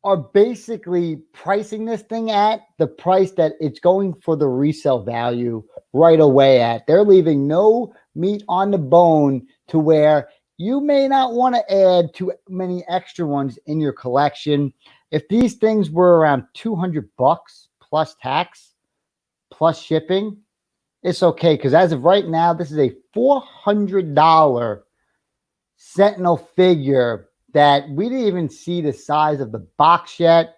are basically pricing this thing at the price that it's going for the resale value right away at. They're leaving no meat on the bone to where you may not want to add too many extra ones in your collection. If these things were around $200 plus tax, plus shipping, it's okay. Because as of right now, this is a $400 Sentinel figure that we didn't even see the size of the box yet.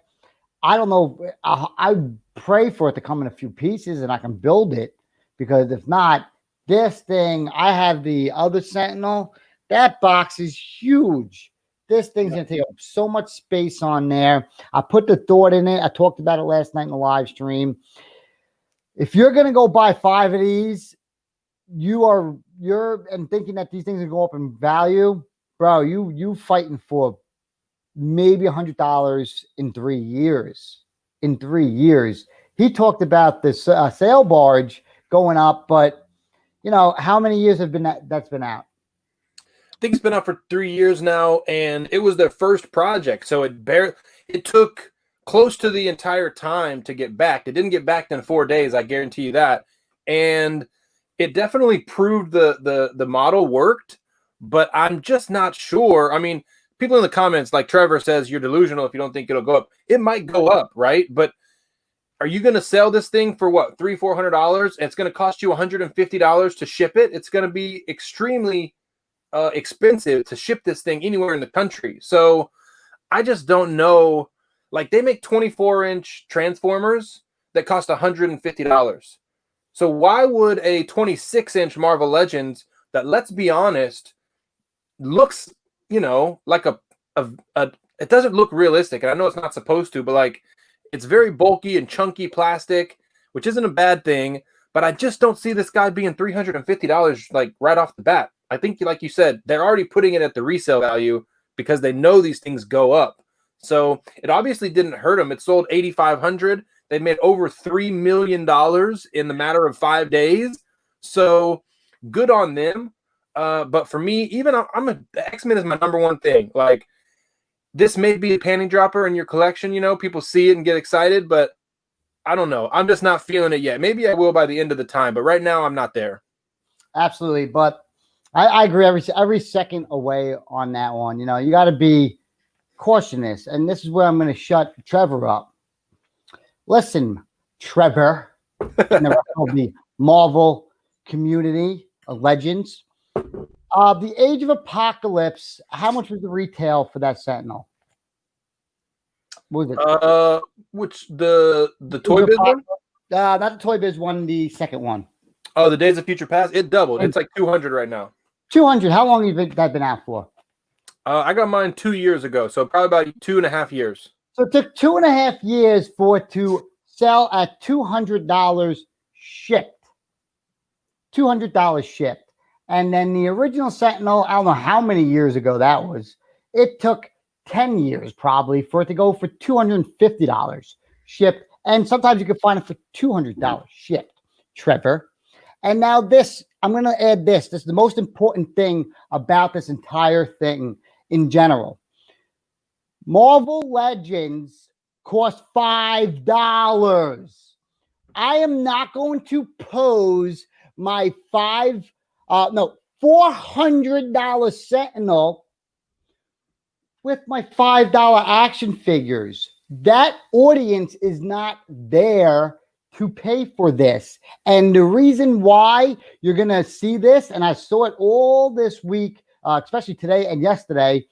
I don't know. I pray for it to come in a few pieces and I can build it, because if not, this thing, I have the other Sentinel. That box is huge. This thing's going to take up so much space on there. I put the thought in it. I talked about it last night in the live stream. If you're going to go buy 5 of these, you're thinking that these things are going to go up in value, bro, you fighting for maybe $100 in 3 years. In 3 years. He talked about this sail barge going up, but how many years have that's been out? I think it's been out for 3 years now, and it was their first project, so it took close to the entire time to get back. It didn't get back in 4 days, I guarantee you that. And it definitely proved the model worked, but I'm just not sure. I mean, people in the comments, like Trevor says, you're delusional if you don't think it'll go up. It might go up, right? But are you going to sell this thing for what, $300-400? And it's going to cost you $150 to ship it. It's going to be extremely expensive to ship this thing anywhere in the country. So I just don't know. Like, they make 24-inch Transformers that cost $150. So why would a 26-inch Marvel Legends that, let's be honest, looks, like it doesn't look realistic. And I know it's not supposed to, but like, it's very bulky and chunky plastic, which isn't a bad thing, but I just don't see this guy being $350 like right off the bat. I think, like you said, they're already putting it at the resale value because they know these things go up. So it obviously didn't hurt them. It sold 8,500. They made over $3 million in the matter of 5 days. So good on them. But for me, even X-Men is my number one thing. Like, this may be a panty dropper in your collection. People see it and get excited, but I don't know. I'm just not feeling it yet. Maybe I will by the end of the time, but right now I'm not there. Absolutely. But I agree every second away on that one. You got to be cautious. And this is where I'm going to shut Trevor up. Listen, Trevor, the Marvel community of legends. The Age of Apocalypse, how much was the retail for that Sentinel? What was it? Which the Toy Biz one? Not the Toy Biz one, the second one. Oh, the Days of Future Past? It doubled. It's like 200 right now. 200. How long have that been out for? I got mine 2 years ago, so probably about 2.5 years. So it took 2.5 years for it to sell at $200 shipped. $200 shipped. And then the original Sentinel, I don't know how many years ago that was. It took 10 years probably for it to go for $250 shipped. And sometimes you can find it for $200 shipped, Trevor. And now this, I'm going to add this. This is the most important thing about this entire thing in general. Marvel Legends cost $5. I am not going to pose my $400 Sentinel with my $5 action figures. That audience is not there to pay for this. And the reason why you're going to see this, and I saw it all this week, especially today and yesterday,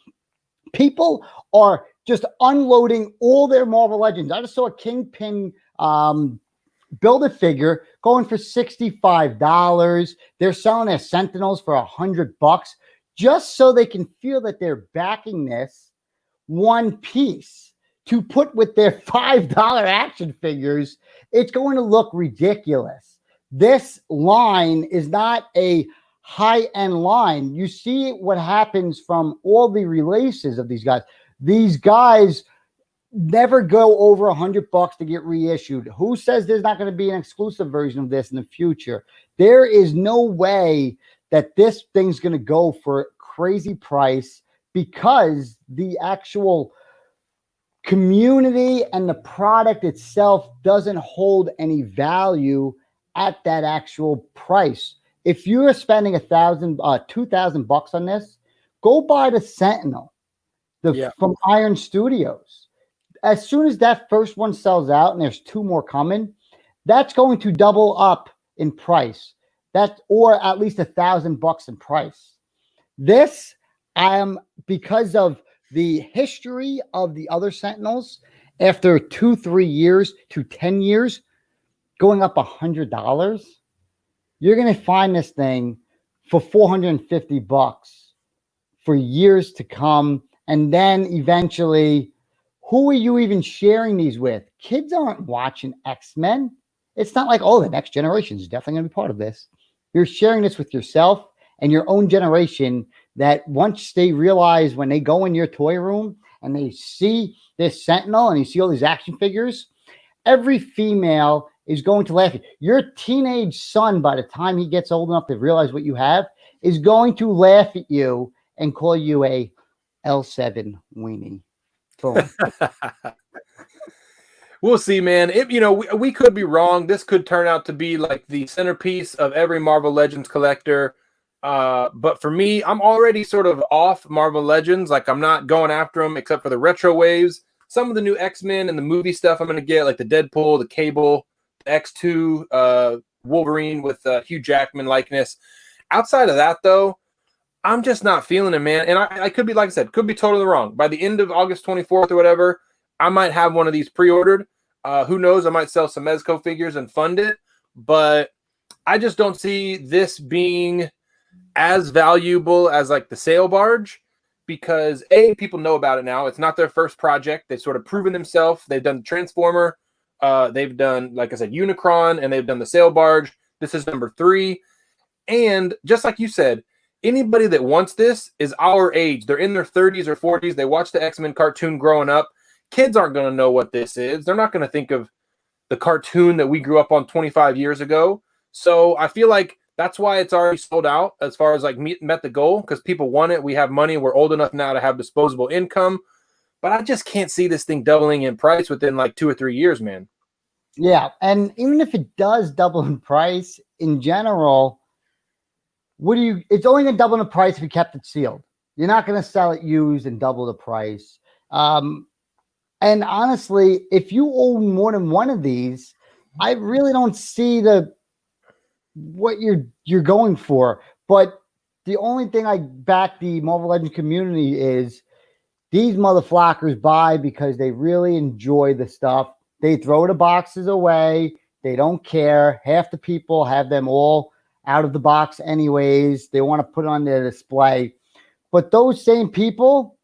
people are just unloading all their Marvel Legends. I just saw a Kingpin Build-A-Figure going for $65. They're selling their Sentinels for $100 just so they can feel that they're backing this one piece to put with their $5 action figures. It's going to look ridiculous. This line is not a high-end line. You see what happens from all the releases of these guys. These guys never go over $100 to get reissued. Who says there's not going to be an exclusive version of this in the future? There is no way that this thing's going to go for a crazy price because the actual community and the product itself doesn't hold any value at that actual price. If you're spending $2,000 on this, go buy the Sentinel from Iron Studios. As soon as that first one sells out, and there's 2 more coming, that's going to double up in price. Or at least $1,000 in price. This, because of the history of the other Sentinels, after 2-3 years to 10 years, going up $100, you're going to find this thing for $450 for years to come. And then eventually, who are you even sharing these with? Kids aren't watching X-Men. It's not like, oh, the next generation is definitely going to be part of this. You're sharing this with yourself and your own generation, that once they realize, when they go in your toy room and they see this Sentinel and you see all these action figures, every female is going to laugh at you. Your teenage son, by the time he gets old enough to realize what you have, is going to laugh at you and call you a L7 weenie. Boom. We'll see, man. We could be wrong. This could turn out to be like the centerpiece of every Marvel Legends collector. But for me, I'm already sort of off Marvel Legends. Like, I'm not going after them except for the retro waves. Some of the new X-Men and the movie stuff I'm going to get, like the Deadpool, the Cable, the X2, Wolverine with Hugh Jackman likeness. Outside of that, though, I'm just not feeling it, man. And I could be, like I said, could be totally wrong. By the end of August 24th or whatever, I might have one of these pre-ordered. Who knows? I might sell some Mezco figures and fund it. But I just don't see this being as valuable as like the Sail Barge, because people know about it now. It's not their first project. They've sort of proven themselves. They've done the Transformer. They've done, like I said, Unicron, and they've done the Sail Barge. This is number 3. And just like you said, anybody that wants this is our age. They're in their 30s or 40s. They watched the X-Men cartoon growing up. Kids aren't going to know what this is. They're not going to think of the cartoon that we grew up on 25 years ago. So I feel like that's why it's already sold out as far as like met the goal, because people want it. We have money. We're old enough now to have disposable income. But I just can't see this thing doubling in price within like 2 or 3 years, man. Yeah. And even if it does double in price in general, it's only going to double in price if you kept it sealed. You're not going to sell it used and double the price. And honestly, if you own more than one of these, I really don't see what you're going for. But the only thing I back the Marvel Legends community is these motherfuckers buy because they really enjoy the stuff. They throw the boxes away. They don't care. Half the people have them all out of the box anyways. They want to put it on their display. But those same people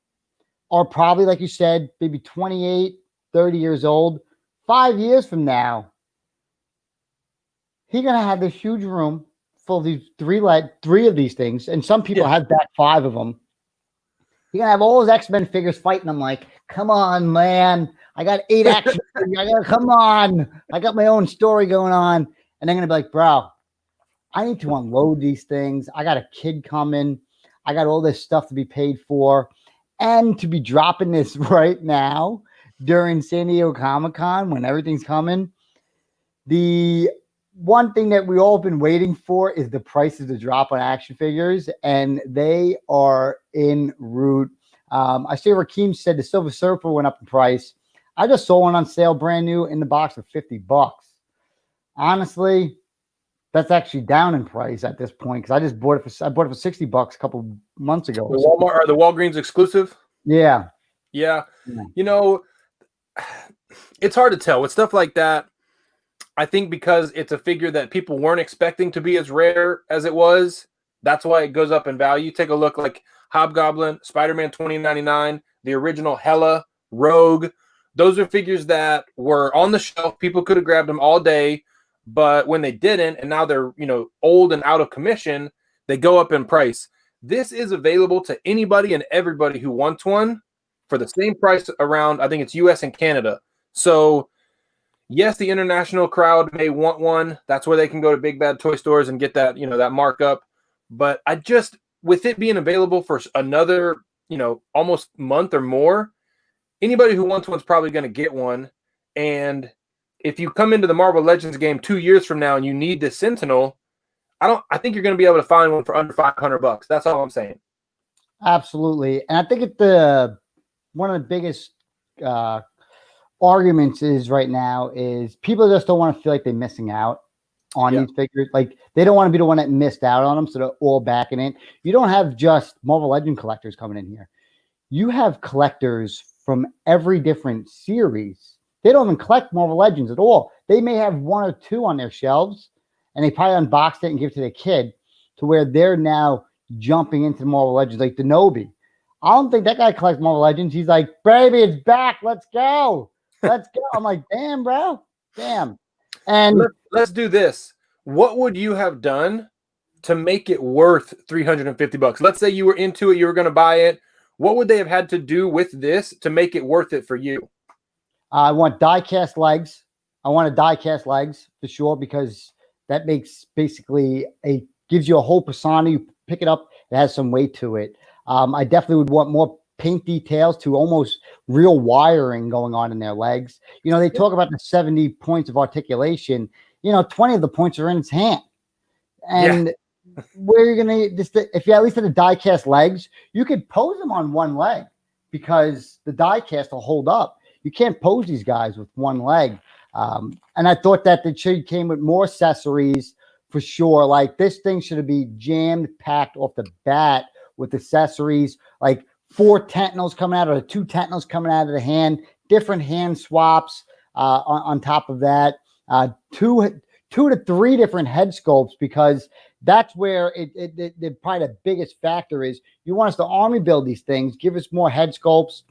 are probably, like you said, maybe 28, 30 years old. 5 years from now, he's going to have this huge room full of these three of these things, and some people Yeah. have back 5 of them. You're gonna have all those X-Men figures fighting. I'm like, come on, man. I got 8 action figures. Come on. I got my own story going on. And they're gonna be like, bro, I need to unload these things. I got a kid coming. I got all this stuff to be paid for. And to be dropping this right now during San Diego Comic-Con when everything's coming. The one thing that we all have been waiting for is the prices to drop on action figures, and they are en route. I see Rakeem said the Silver Surfer went up in price. I just saw one on sale brand new in the box for $50. Honestly, that's actually down in price at this point because I bought it for $60 a couple months ago. The Walmart or the Walgreens exclusive? Yeah. Yeah. You know, it's hard to tell with stuff like that. I think because it's a figure that people weren't expecting to be as rare as it was, that's why it goes up in value. Take a look like Hobgoblin, Spider-Man 2099, the original Hela, Rogue. Those are figures that were on the shelf. People could have grabbed them all day, but when they didn't, and now they're, you know, old and out of commission, they go up in price. This is available to anybody and everybody who wants one for the same price around, I think it's US and Canada. So yes, the international crowd may want one. That's where they can go to big bad toy stores and get that, you know, that markup. But I just, with it being available for another, you know, almost month or more, anybody who wants one's probably going to get one. And if you come into the Marvel Legends game 2 years from now and you need this Sentinel, I think you're going to be able to find one for under $500. That's all I'm saying. Absolutely. And I think one of the biggest arguments is right now is people just don't want to feel like they're missing out on these figures. Like they don't want to be the one that missed out on them, so they're all backing it. You don't have just Marvel Legend collectors coming in here. You have collectors from every different series. They don't even collect Marvel Legends at all. They may have 1 or 2 on their shelves, and they probably unboxed it and give it to their kid, to where they're now jumping into Marvel Legends like Denobi. I don't think that guy collects Marvel Legends. He's like, baby, it's back. Let's go. Let's go. I'm like, damn, bro. Damn. And let's do this. What would you have done to make it worth $350? Let's say you were into it, you were going to buy it. What would they have had to do with this to make it worth it for you? I want die-cast legs. I want a die-cast legs for sure, because that makes basically gives you a whole persona. You pick it up, it has some weight to it. I definitely would want more paint details to almost real wiring going on in their legs. You know, they talk about the 70 points of articulation. You know, 20 of the points are in its hand. And where you're going to, if you at least had the die-cast legs, you could pose them on one leg because the die-cast will hold up. You can't pose these guys with one leg. And I thought that the should came with more accessories for sure. Like this thing should be jammed packed off the bat with accessories, like 4 Tentinels coming out, or 2 Tentinels coming out of the hand, different hand swaps on top of that, 2 to 3 different head sculpts, because that's where probably the biggest factor is. You want us to army build these things, give us more head sculpts,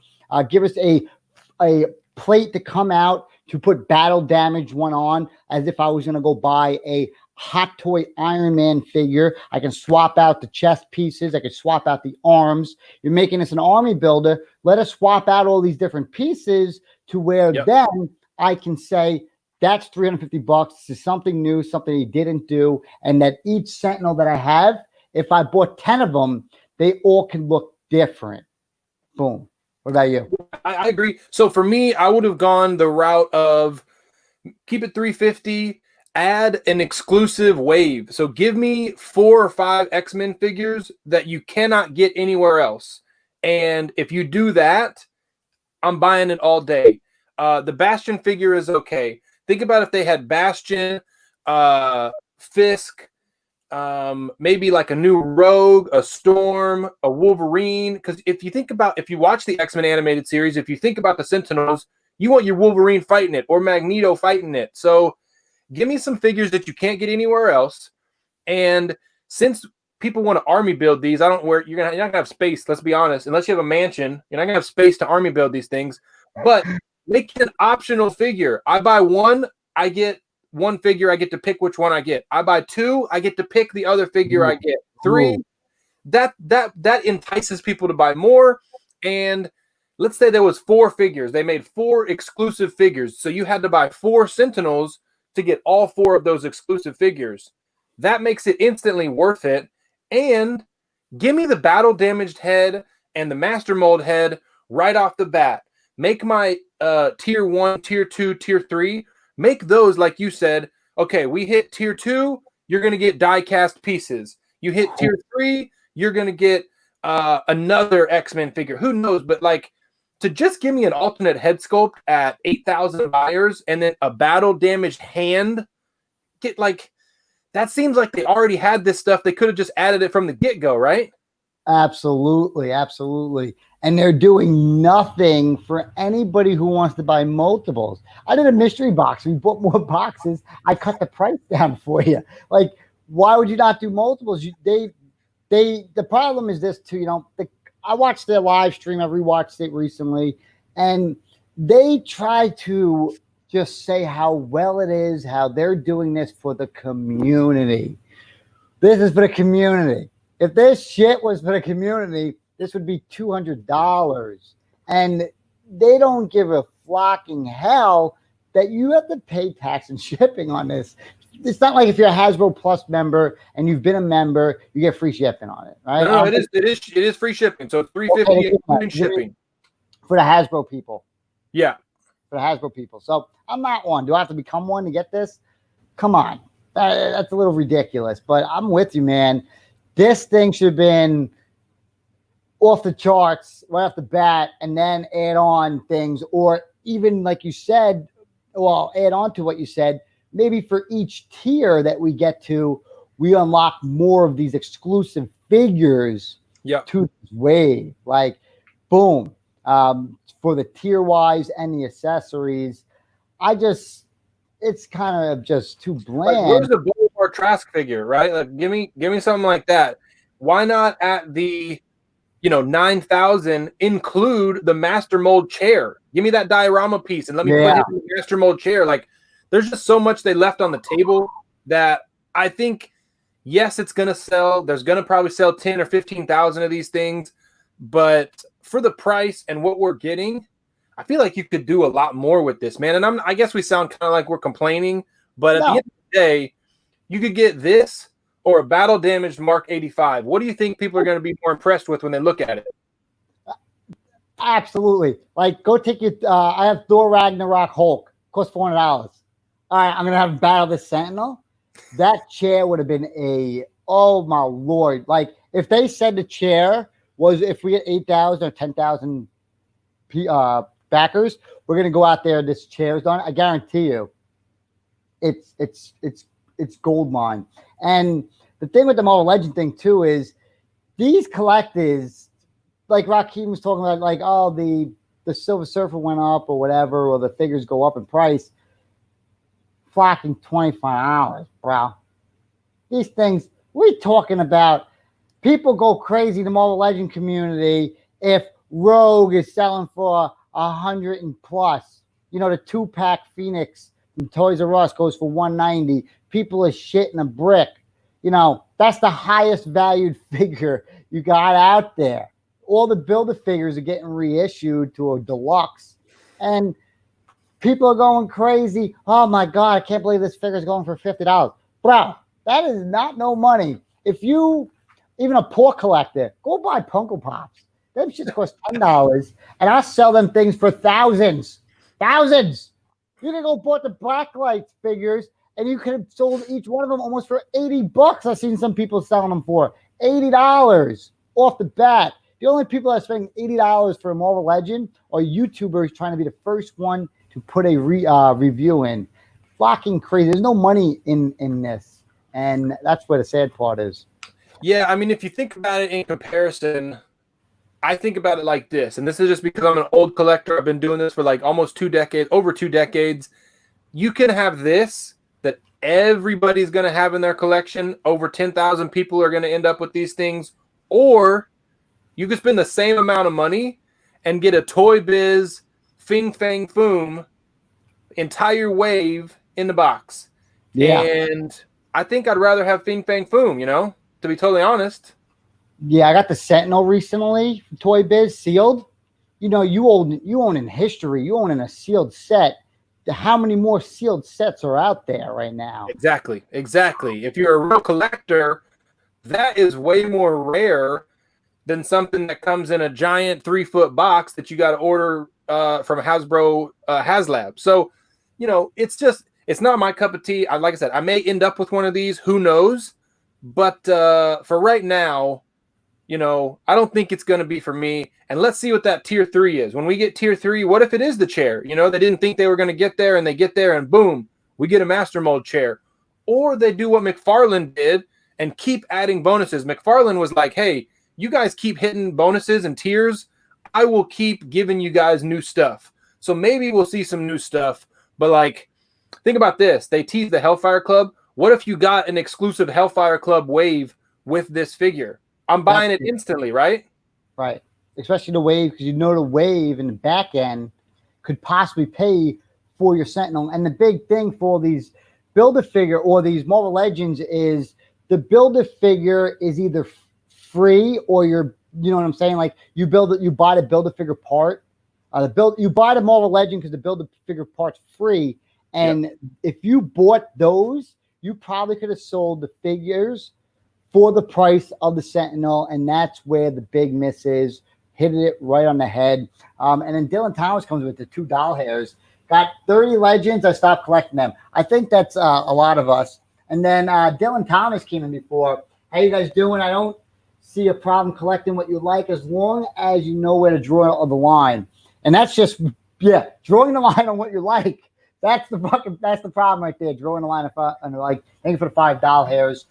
give us a plate to come out to put battle damage one on, as if I was going to go buy a Hot Toy Iron Man figure. I can swap out the chest pieces. I can swap out the arms. You're making us an army builder. Let us swap out all these different pieces to where then I can say that's $350. This is something new, something he didn't do. And that each Sentinel that I have, if I bought 10 of them, they all can look different. Boom. What about you? I agree. So for me, I would have gone the route of keep it $350, add an exclusive wave. So give me 4 or 5 X-Men figures that you cannot get anywhere else. And if you do that, I'm buying it all day. The Bastion figure is okay. Think about if they had Bastion, Fisk, maybe like a new Rogue, a Storm, a Wolverine. Because if you watch the X-Men animated series, if you think about the Sentinels, you want your Wolverine fighting it or Magneto fighting it. So give me some figures that you can't get anywhere else. And since people want to army build these, you're not gonna have space. Let's be honest. Unless you have a mansion, you're not gonna have space to army build these things. But make it an optional figure. I buy one, I get one figure, I get to pick which one I get. I buy 2, I get to pick the other figure I get. 3, that entices people to buy more. And let's say there was 4 figures. They made 4 exclusive figures. So you had to buy 4 Sentinels to get all 4 of those exclusive figures. That makes it instantly worth it. And give me the battle damaged head and the master mold head right off the bat. Make my tier 1, tier 2, tier 3. Make those, like you said, okay, we hit tier 2, you're going to get die cast pieces. You hit tier 3, you're going to get another X-Men figure. Who knows? But like, to just give me an alternate head sculpt at 8,000 buyers and then a battle damaged hand, get like, that seems like they already had this stuff. They could have just added it from the get-go, right? Absolutely, absolutely. And they're doing nothing for anybody who wants to buy multiples. I did a mystery box. We bought more boxes. I cut the price down for you. Like, why would you not do multiples? The problem is this too, I watched their live stream. I rewatched it recently, and they try to just say how well it is, how they're doing this for the community. This is for the community. If this shit was for the community, this would be $200. And they don't give a flocking hell that you have to pay tax and shipping on this. It's not like if you're a Hasbro Plus member and you've been a member, you get free shipping on it, right? No, it is free shipping. So it's $350 including shipping for the Hasbro people. Yeah, for the Hasbro people. So I'm not one. Do I have to become one to get this? Come on, that's a little ridiculous. But I'm with you, man. This thing should have been off the charts right off the bat, and then add on things, or even like you said, well, add on to what you said. Maybe for each tier that we get to, we unlock more of these exclusive figures to this wave. Like, boom, for the tier wise and the accessories. It's kind of just too bland. Like, where's the Boulevard Trask figure, right? Like, give me something like that. Why not at the 9,000 include the master mold chair? Give me that diorama piece and let me put it in the master mold chair. Like, there's just so much they left on the table that I think, yes, it's going to sell. There's going to probably sell 10 or 15,000 of these things. But for the price and what we're getting, I feel like you could do a lot more with this, man. And I guess we sound kind of like we're complaining. But at the end of the day, you could get this or a battle damaged Mark 85. What do you think people are going to be more impressed with when they look at it? Absolutely. Like, go take your I have Thor Ragnarok Hulk. Cost $400. All right, I'm going to have him battle the Sentinel. That chair would have been oh my Lord. Like, if they said the chair was, if we get 8,000 or 10,000 backers, we're going to go out there, this chair's done. I guarantee you it's gold mine. And the thing with the Marvel Legend thing too is these collectors, like Raheem was talking about, like, oh, the Silver Surfer went up or whatever, or the figures go up in price. Flocking $25, bro. These things, we're talking about, people go crazy, the Marvel Legend community, if Rogue is selling for 100 and plus. The 2-pack Phoenix from Toys R Us goes for $190. People are shitting a brick. That's the highest valued figure you got out there. All the Build-A-Figures are getting reissued to a deluxe. And people are going crazy. Oh my God, I can't believe this figure is going for $50. Bro, that is not no money. If you, even a poor collector, go buy Funko Pops. Them shits cost $10. And I'll sell them things for thousands. Thousands. You can go bought the Blacklight figures and you could have sold each one of them almost for $80. I've seen some people selling them for $80 off the bat. The only people that are spending $80 for a Marvel Legend are YouTubers trying to be the first one to put a review in. Flocking crazy. There's no money in this. And that's where the sad part is. Yeah, I mean, if you think about it in comparison, I think about it like this. And this is just because I'm an old collector. I've been doing this for like almost 2 decades, over 2 decades. You can have this that everybody's going to have in their collection. Over 10,000 people are going to end up with these things. Or you could spend the same amount of money and get a Toy Biz Fing Fang Foom entire wave in the box. Yeah. And I think I'd rather have Fin Fang Foom, you know, to be totally honest. Yeah, I got the Sentinel recently from Toy Biz sealed. You know, you own in history, you own in a sealed set. How many more sealed sets are out there right now? Exactly. Exactly. If you're a real collector, that is way more rare than something that comes in a giant 3-foot box that you got to order from Hasbro HasLab. So, you know, it's not my cup of tea. Like I said, I may end up with one of these. Who knows? But for right now, you know, I don't think it's going to be for me. And let's see what that tier 3 is. When we get tier 3, what if it is the chair? You know, they didn't think they were going to get there, and they get there, and boom, we get a master mold chair. Or they do what McFarlane did and keep adding bonuses. McFarlane was like, hey, you guys keep hitting bonuses and tiers. I will keep giving you guys new stuff. So maybe we'll see some new stuff. But like, think about this. They teased the Hellfire Club. What if you got an exclusive Hellfire Club wave with this figure? I'm buying it instantly, right? Right. Especially the wave, because you know the wave in the back end could possibly pay for your Sentinel. And the big thing for these Build-A-Figure or these Marvel Legends is the Build-A-Figure is either free or you know what I'm saying? Like you buy the Build-A-Figure part. You buy the Marvel Legend because the Build-A-Figure part's free. And if you bought those, you probably could have sold the figures for the price of the Sentinel, and that's where the big miss is. Hit it right on the head. And then Dylan Thomas comes with the 2 doll hairs. Got 30 Legends. I stopped collecting them. I think that's a lot of us. And then Dylan Thomas came in before. How you guys doing? I don't see a problem collecting what you like as long as you know where to draw the line. And that's just, drawing the line on what you like. That's the problem right there. Drawing the line and like, thank you for the 5 doll hairs.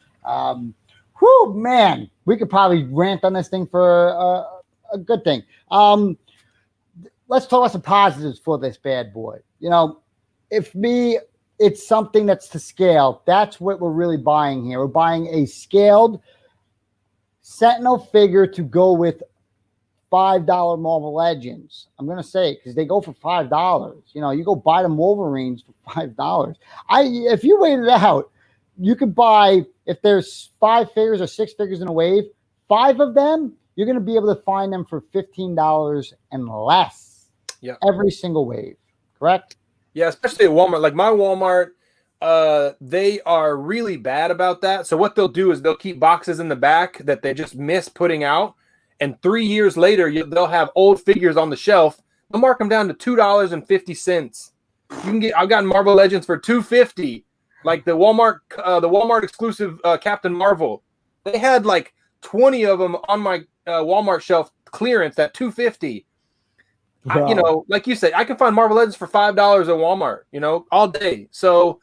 Whew, man, we could probably rant on this thing for a good thing. Let's talk about some positives for this bad boy. You know, it's something that's to scale. That's what we're really buying here. We're buying a scaled Sentinel figure to go with $5 Marvel Legends. I'm going to say it because they go for $5. You know, you go buy them Wolverines for $5. If you wait it out, you could buy, if there's 5 figures or 6 figures in a wave, 5 of them, you're going to be able to find them for $15 and less. Yeah. Every single wave, correct? Yeah, especially at Walmart. Like my Walmart, they are really bad about that. So what they'll do is they'll keep boxes in the back that they just miss putting out. And 3 years later, they'll have old figures on the shelf. They'll mark them down to $2.50. I've gotten Marvel Legends for $2.50. Like the Walmart exclusive Captain Marvel, they had like 20 of them on my Walmart shelf clearance at $2.50. Wow. You know, like you said, I can find Marvel Legends for $5 at Walmart, you know, all day. So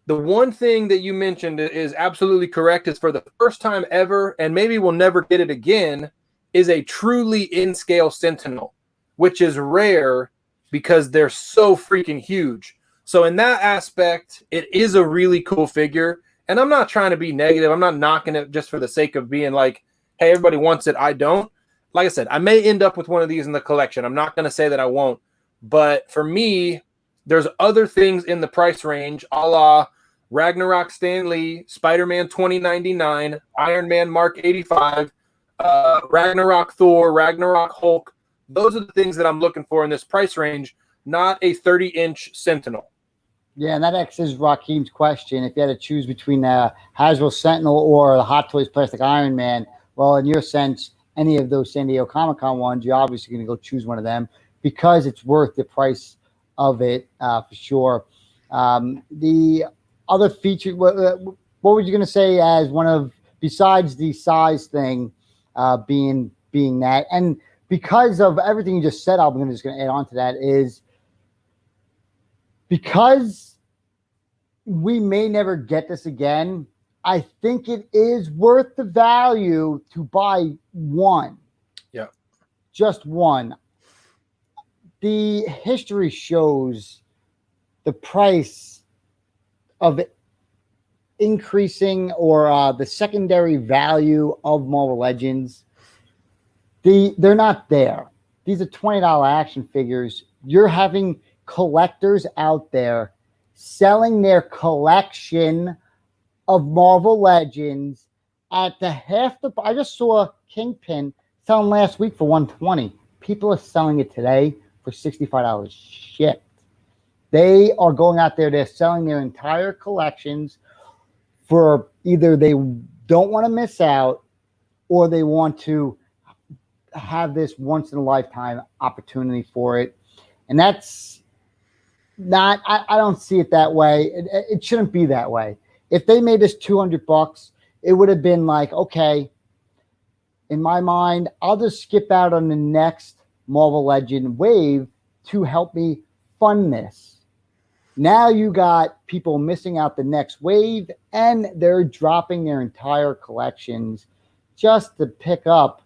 the one thing that you mentioned is absolutely correct. Is for the first time ever, and maybe we'll never get it again, is a truly in-scale Sentinel, which is rare because they're so freaking huge. So in that aspect, it is a really cool figure. And I'm not trying to be negative. I'm not knocking it just for the sake of being like, hey, everybody wants it. I don't. Like I said, I may end up with one of these in the collection. I'm not going to say that I won't. But for me, there's other things in the price range, a la Ragnarok Stan Lee, Spider-Man 2099, Iron Man Mark 85, Ragnarok Thor, Ragnarok Hulk. Those are the things that I'm looking for in this price range, not a 30-inch Sentinel. Yeah, and that answers Raheem's question. If you had to choose between the Hasbro Sentinel or the Hot Toys Plastic Iron Man, well, in your sense, any of those San Diego Comic-Con ones, you're obviously going to go choose one of them because it's worth the price of it for sure. The other feature, what were you going to say as one of, besides the size thing being that, and because of everything you just said, I'm just going to add on to that, is because we may never get this again, I think it is worth the value to buy one. Yeah. Just one. The history shows the price of increasing, or the secondary value of Marvel Legends. They're not there. These are $20 action figures. You're having collectors out there selling their collection of Marvel Legends at the half the. I just saw Kingpin selling last week for $120. People are selling it today for $65 shipped. They are going out there, they're selling their entire collections for either they don't want to miss out or they want to have this once in a lifetime opportunity for it. And that's not, I don't see it that way. It shouldn't be that way. If they made this $200, it would have been like, okay, in my mind, I'll just skip out on the next Marvel Legend wave to help me fund this. Now you got people missing out the next wave, and they're dropping their entire collections just to pick up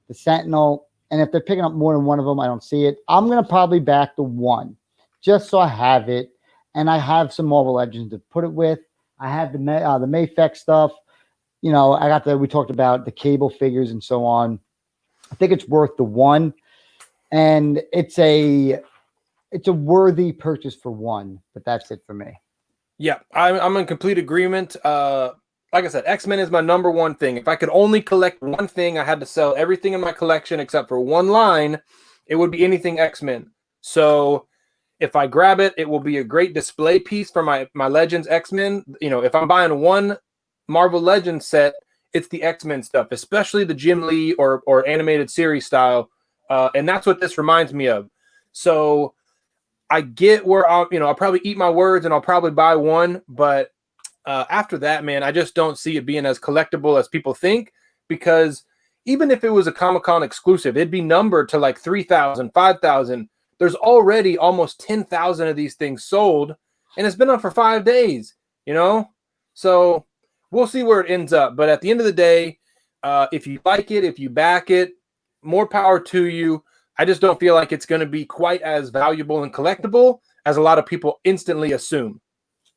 the Sentinel. And if they're picking up more than one of them, I don't see it. I'm going to probably back the one just so I have it. And I have some Marvel Legends to put it with. I have the Mayfek stuff. You know, I got we talked about the Cable figures and so on. I think it's worth the one. And it's a worthy purchase for one, but that's it for me. Yeah, I'm in complete agreement. Like I said, X-Men is my number one thing. If I could only collect one thing, I had to sell everything in my collection except for one line, it would be anything X-Men. So if I grab it, it will be a great display piece for my Legends X-Men. You know, if I'm buying one Marvel Legends set, it's the X-Men stuff, especially the Jim Lee or animated series style. And that's what this reminds me of. So I get where I'll probably eat my words and I'll probably buy one, but after that, man, I just don't see it being as collectible as people think, because even if it was a Comic-Con exclusive, it'd be numbered to like 3,000, 5,000. There's already almost 10,000 of these things sold, and it's been on for 5 days, you know? So we'll see where it ends up. But at the end of the day, if you like it, if you back it, more power to you. I just don't feel like it's going to be quite as valuable and collectible as a lot of people instantly assume.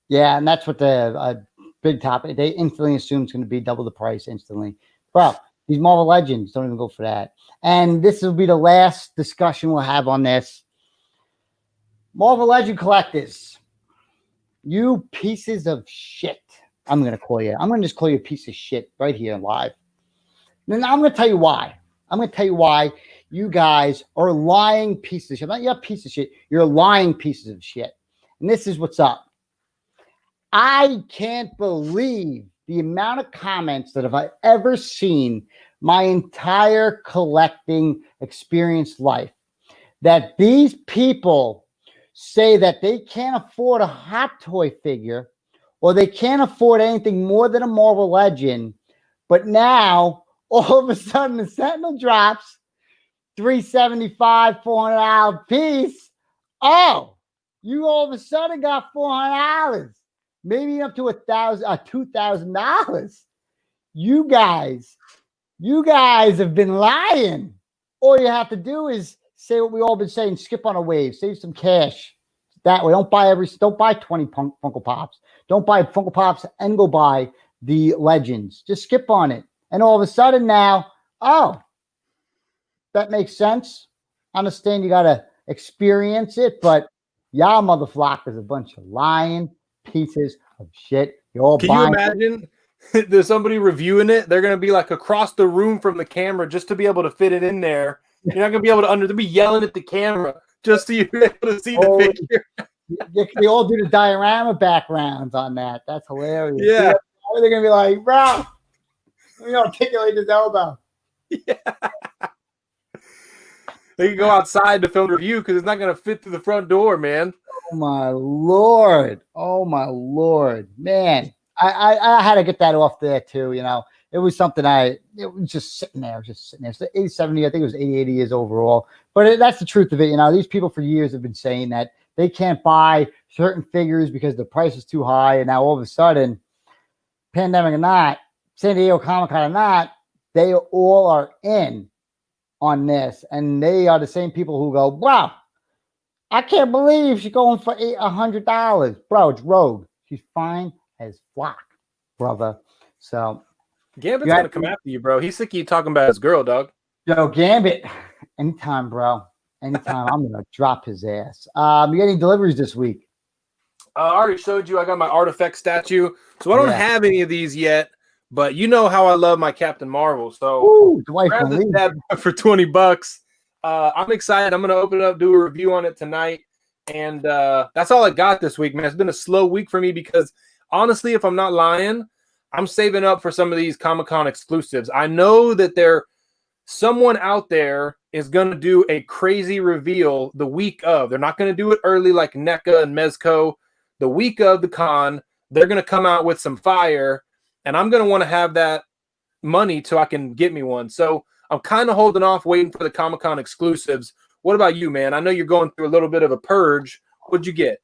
Yeah, and that's what the big topic. They instantly assume it's going to be double the price instantly. Well, these Marvel Legends don't even go for that. And this will be the last discussion we'll have on this. Marvel Legend collectors, you pieces of shit. I'm going to call you. I'm going to just call you a piece of shit right here live. And I'm going to tell you why. I'm going to tell you why you guys are lying pieces of shit. Not you're a piece of shit. You're lying pieces of shit. And this is what's up. I can't believe the amount of comments that I've ever seen my entire collecting experience life, that these people say that they can't afford a Hot Toy figure or they can't afford anything more than a Marvel Legend, but now all of a sudden the Sentinel drops $375, $400 piece. Oh, you all of a sudden got $400. Maybe up to $2,000. You guys have been lying. All you have to do is say what we all been saying: skip on a wave, save some cash. That way, don't buy 20 Funko Pops. Don't buy Funko Pops and go buy the Legends. Just skip on it, and all of a sudden now, oh, that makes sense. I understand you gotta experience it, but y'all motherfuckers a bunch of lying pieces of shit. You're all Can you imagine there's somebody reviewing it? They're going to be like across the room from the camera just to be able to fit it in there. You're not going to be able to they'll be yelling at the camera just so you're able to see the picture. They all do the diorama backgrounds on that. That's hilarious. Yeah. They're going to be like, bro, let me articulate this elbow. Yeah. They can go outside to film the review because it's not going to fit through the front door, man. Oh my lord! Oh my lord, man! I had to get that off there too. You know, it was something it was just sitting there, So 70, I think it was 80 years overall. But that's the truth of it. You know, these people for years have been saying that they can't buy certain figures because the price is too high, and now all of a sudden, pandemic or not, San Diego Comic-Con or not, they all are in on this, and they are the same people who go, wow, I can't believe she's going for $100. Bro, it's Rogue. She's fine as flock, brother. So Gambit's gonna come after you, bro. He's sick of you talking about his girl, dog. Yo, Gambit, anytime, bro. Anytime. I'm gonna drop his ass. You got any deliveries this week? I already showed you I got my artifact statue. So I don't have any of these yet, but you know how I love my Captain Marvel. So Ooh, Dwight grab Van this Lee. bad boy for $20. I'm excited. I'm going to open it up, do a review on it tonight. And that's all I got this week, man. It's been a slow week for me because honestly, if I'm not lying, I'm saving up for some of these Comic-Con exclusives. I know that someone out there is going to do a crazy reveal the week of. They're not going to do it early like NECA and Mezco. The week of the con, they're going to come out with some fire, and I'm going to want to have that money so I can get me one. So I'm kind of holding off waiting for the Comic-Con exclusives. What about you, man? I know you're going through a little bit of a purge. What'd you get?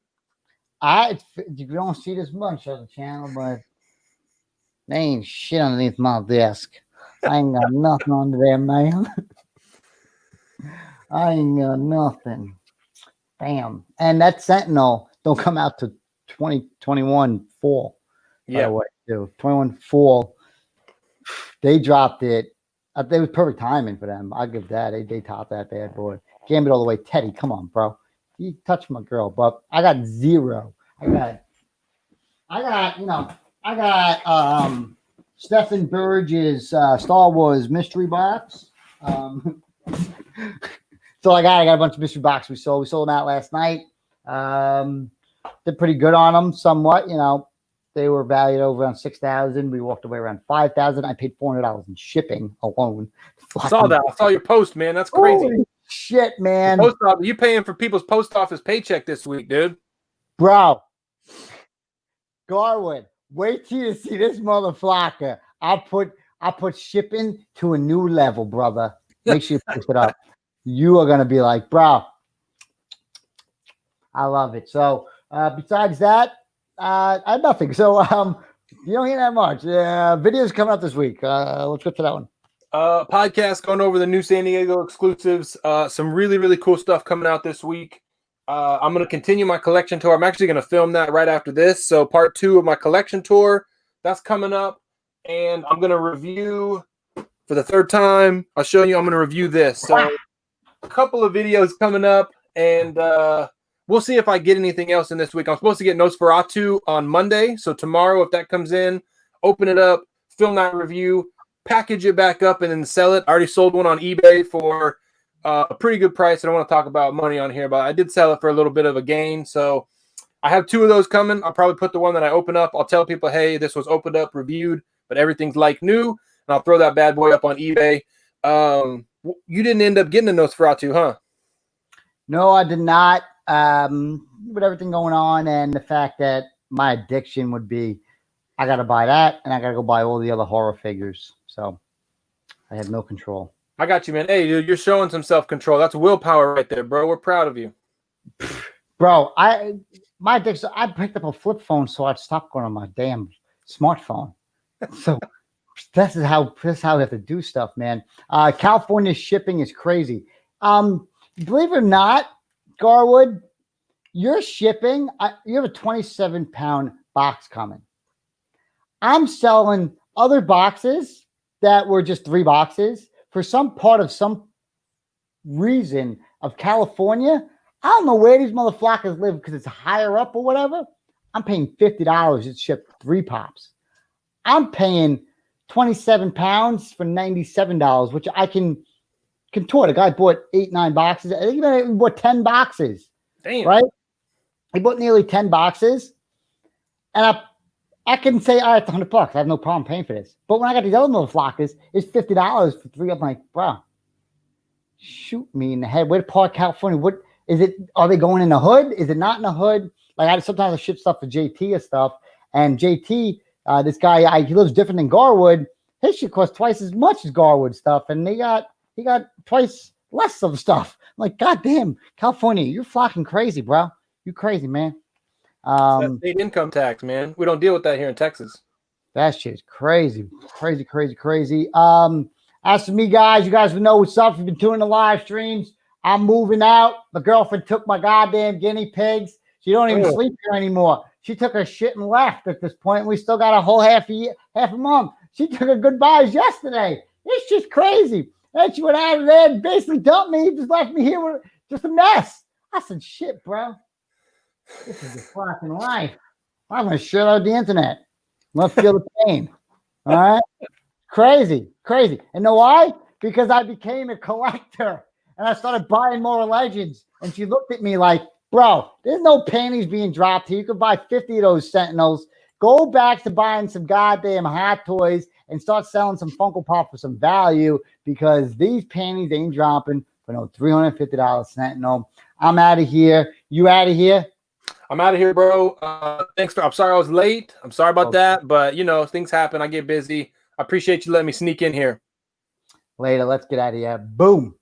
You don't see this much on the channel, but there ain't shit underneath my desk. I ain't got nothing under there, man. I ain't got nothing. Damn. And that Sentinel don't come out to 2021 fall. Yeah. By the way, too. 21 fall. They dropped it. It was perfect timing for them. I'll give that. They topped that bad boy. Gambit all the way. Teddy, come on, bro. You touched my girl, but I got zero. I got Stephen Burge's Star Wars mystery box. So I got a bunch of mystery boxes we sold. We sold them out last night. Did pretty good on them, somewhat. You know, they were valued over around $6,000. We walked away around $5,000. I paid $400 in shipping alone. I saw that. I saw your post, man. That's crazy. Holy shit, man. Post office, you paying for people's post office paycheck this week, dude. Bro. Garwood, wait till you see this motherfucker. I'll put shipping to a new level, brother. Make sure you post it up. You are gonna be like, bro, I love it. So besides that, I have nothing. So you don't hear that much. Videos coming up this week. Let's get to that one. Podcast going over the new San Diego exclusives. Some really, really cool stuff coming out this week. I'm going to continue my collection tour. I'm actually going to film that right after this. So part 2 of my collection tour, that's coming up. And I'm going to review for the 3rd time. I'm going to review this. So a couple of videos coming up, and we'll see if I get anything else in this week. I'm supposed to get Nosferatu on Monday. So tomorrow, if that comes in, open it up, film that review, package it back up, and then sell it. I already sold one on eBay for a pretty good price. I don't want to talk about money on here, but I did sell it for a little bit of a gain. So I have 2 of those coming. I'll probably put the one that I open up. I'll tell people, hey, this was opened up, reviewed, but everything's like new. And I'll throw that bad boy up on eBay. You didn't end up getting a Nosferatu, huh? No, I did not. With everything going on and the fact that my addiction would be, I got to buy that and I got to go buy all the other horror figures. So I had no control. I got you, man. Hey, dude, you're showing some self-control. That's willpower right there, bro. We're proud of you. Bro, my addiction, I picked up a flip phone so I'd stop going on my damn smartphone. So this is how we have to do stuff, man. California shipping is crazy. Believe it or not, Garwood, you're shipping, you have a 27-pound box coming. I'm selling other boxes that were just 3 boxes for some part of some reason of California. I don't know where these motherfuckers live because it's higher up or whatever. I'm paying $50 to ship 3 pops. I'm paying 27 pounds for $97, which I can contort. A guy bought 8-9 boxes. I think he bought 10 boxes. Damn. Right? He bought nearly 10 boxes. And I can say, all right, it's $100. I have no problem paying for this. But when I got these other motherfuckers, it's $50 for 3. I'm like, bro, shoot me in the head. Where to Park, California? What is it? Are they going in the hood? Is it not in the hood? Like sometimes I ship stuff for JT or stuff. And JT, this guy, he lives different than Garwood. His shit costs twice as much as Garwood stuff. And he got twice less of stuff. I'm like, God damn, California, you're flocking crazy, bro. You crazy, man. That's state income tax, man. We don't deal with that here in Texas. That shit's crazy. Crazy. As for me, guys, you guys will know what's up. You've been tuning the live streams. I'm moving out. My girlfriend took my goddamn guinea pigs. She don't even sleep here anymore. She took her shit and left at this point. We still got a whole half a month. She took her goodbyes yesterday. It's just crazy. And she went out of there and basically dumped me. Just left me here with just a mess. I said, shit, bro. This is the fucking life. I'm gonna shut out the internet. Let's feel the pain. All right. Crazy, crazy. And know why? Because I became a collector and I started buying more legends. And she looked at me like, bro, there's no panties being dropped here. You could buy 50 of those Sentinels. Go back to buying some goddamn Hot Toys and start selling some Funko Pop for some value because these panties ain't dropping for no $350 Sentinel. I'm out of here. You out of here? I'm out of here, bro. I'm sorry I was late. I'm sorry about that, but things happen. I get busy. I appreciate you letting me sneak in here. Later. Let's get out of here. Boom.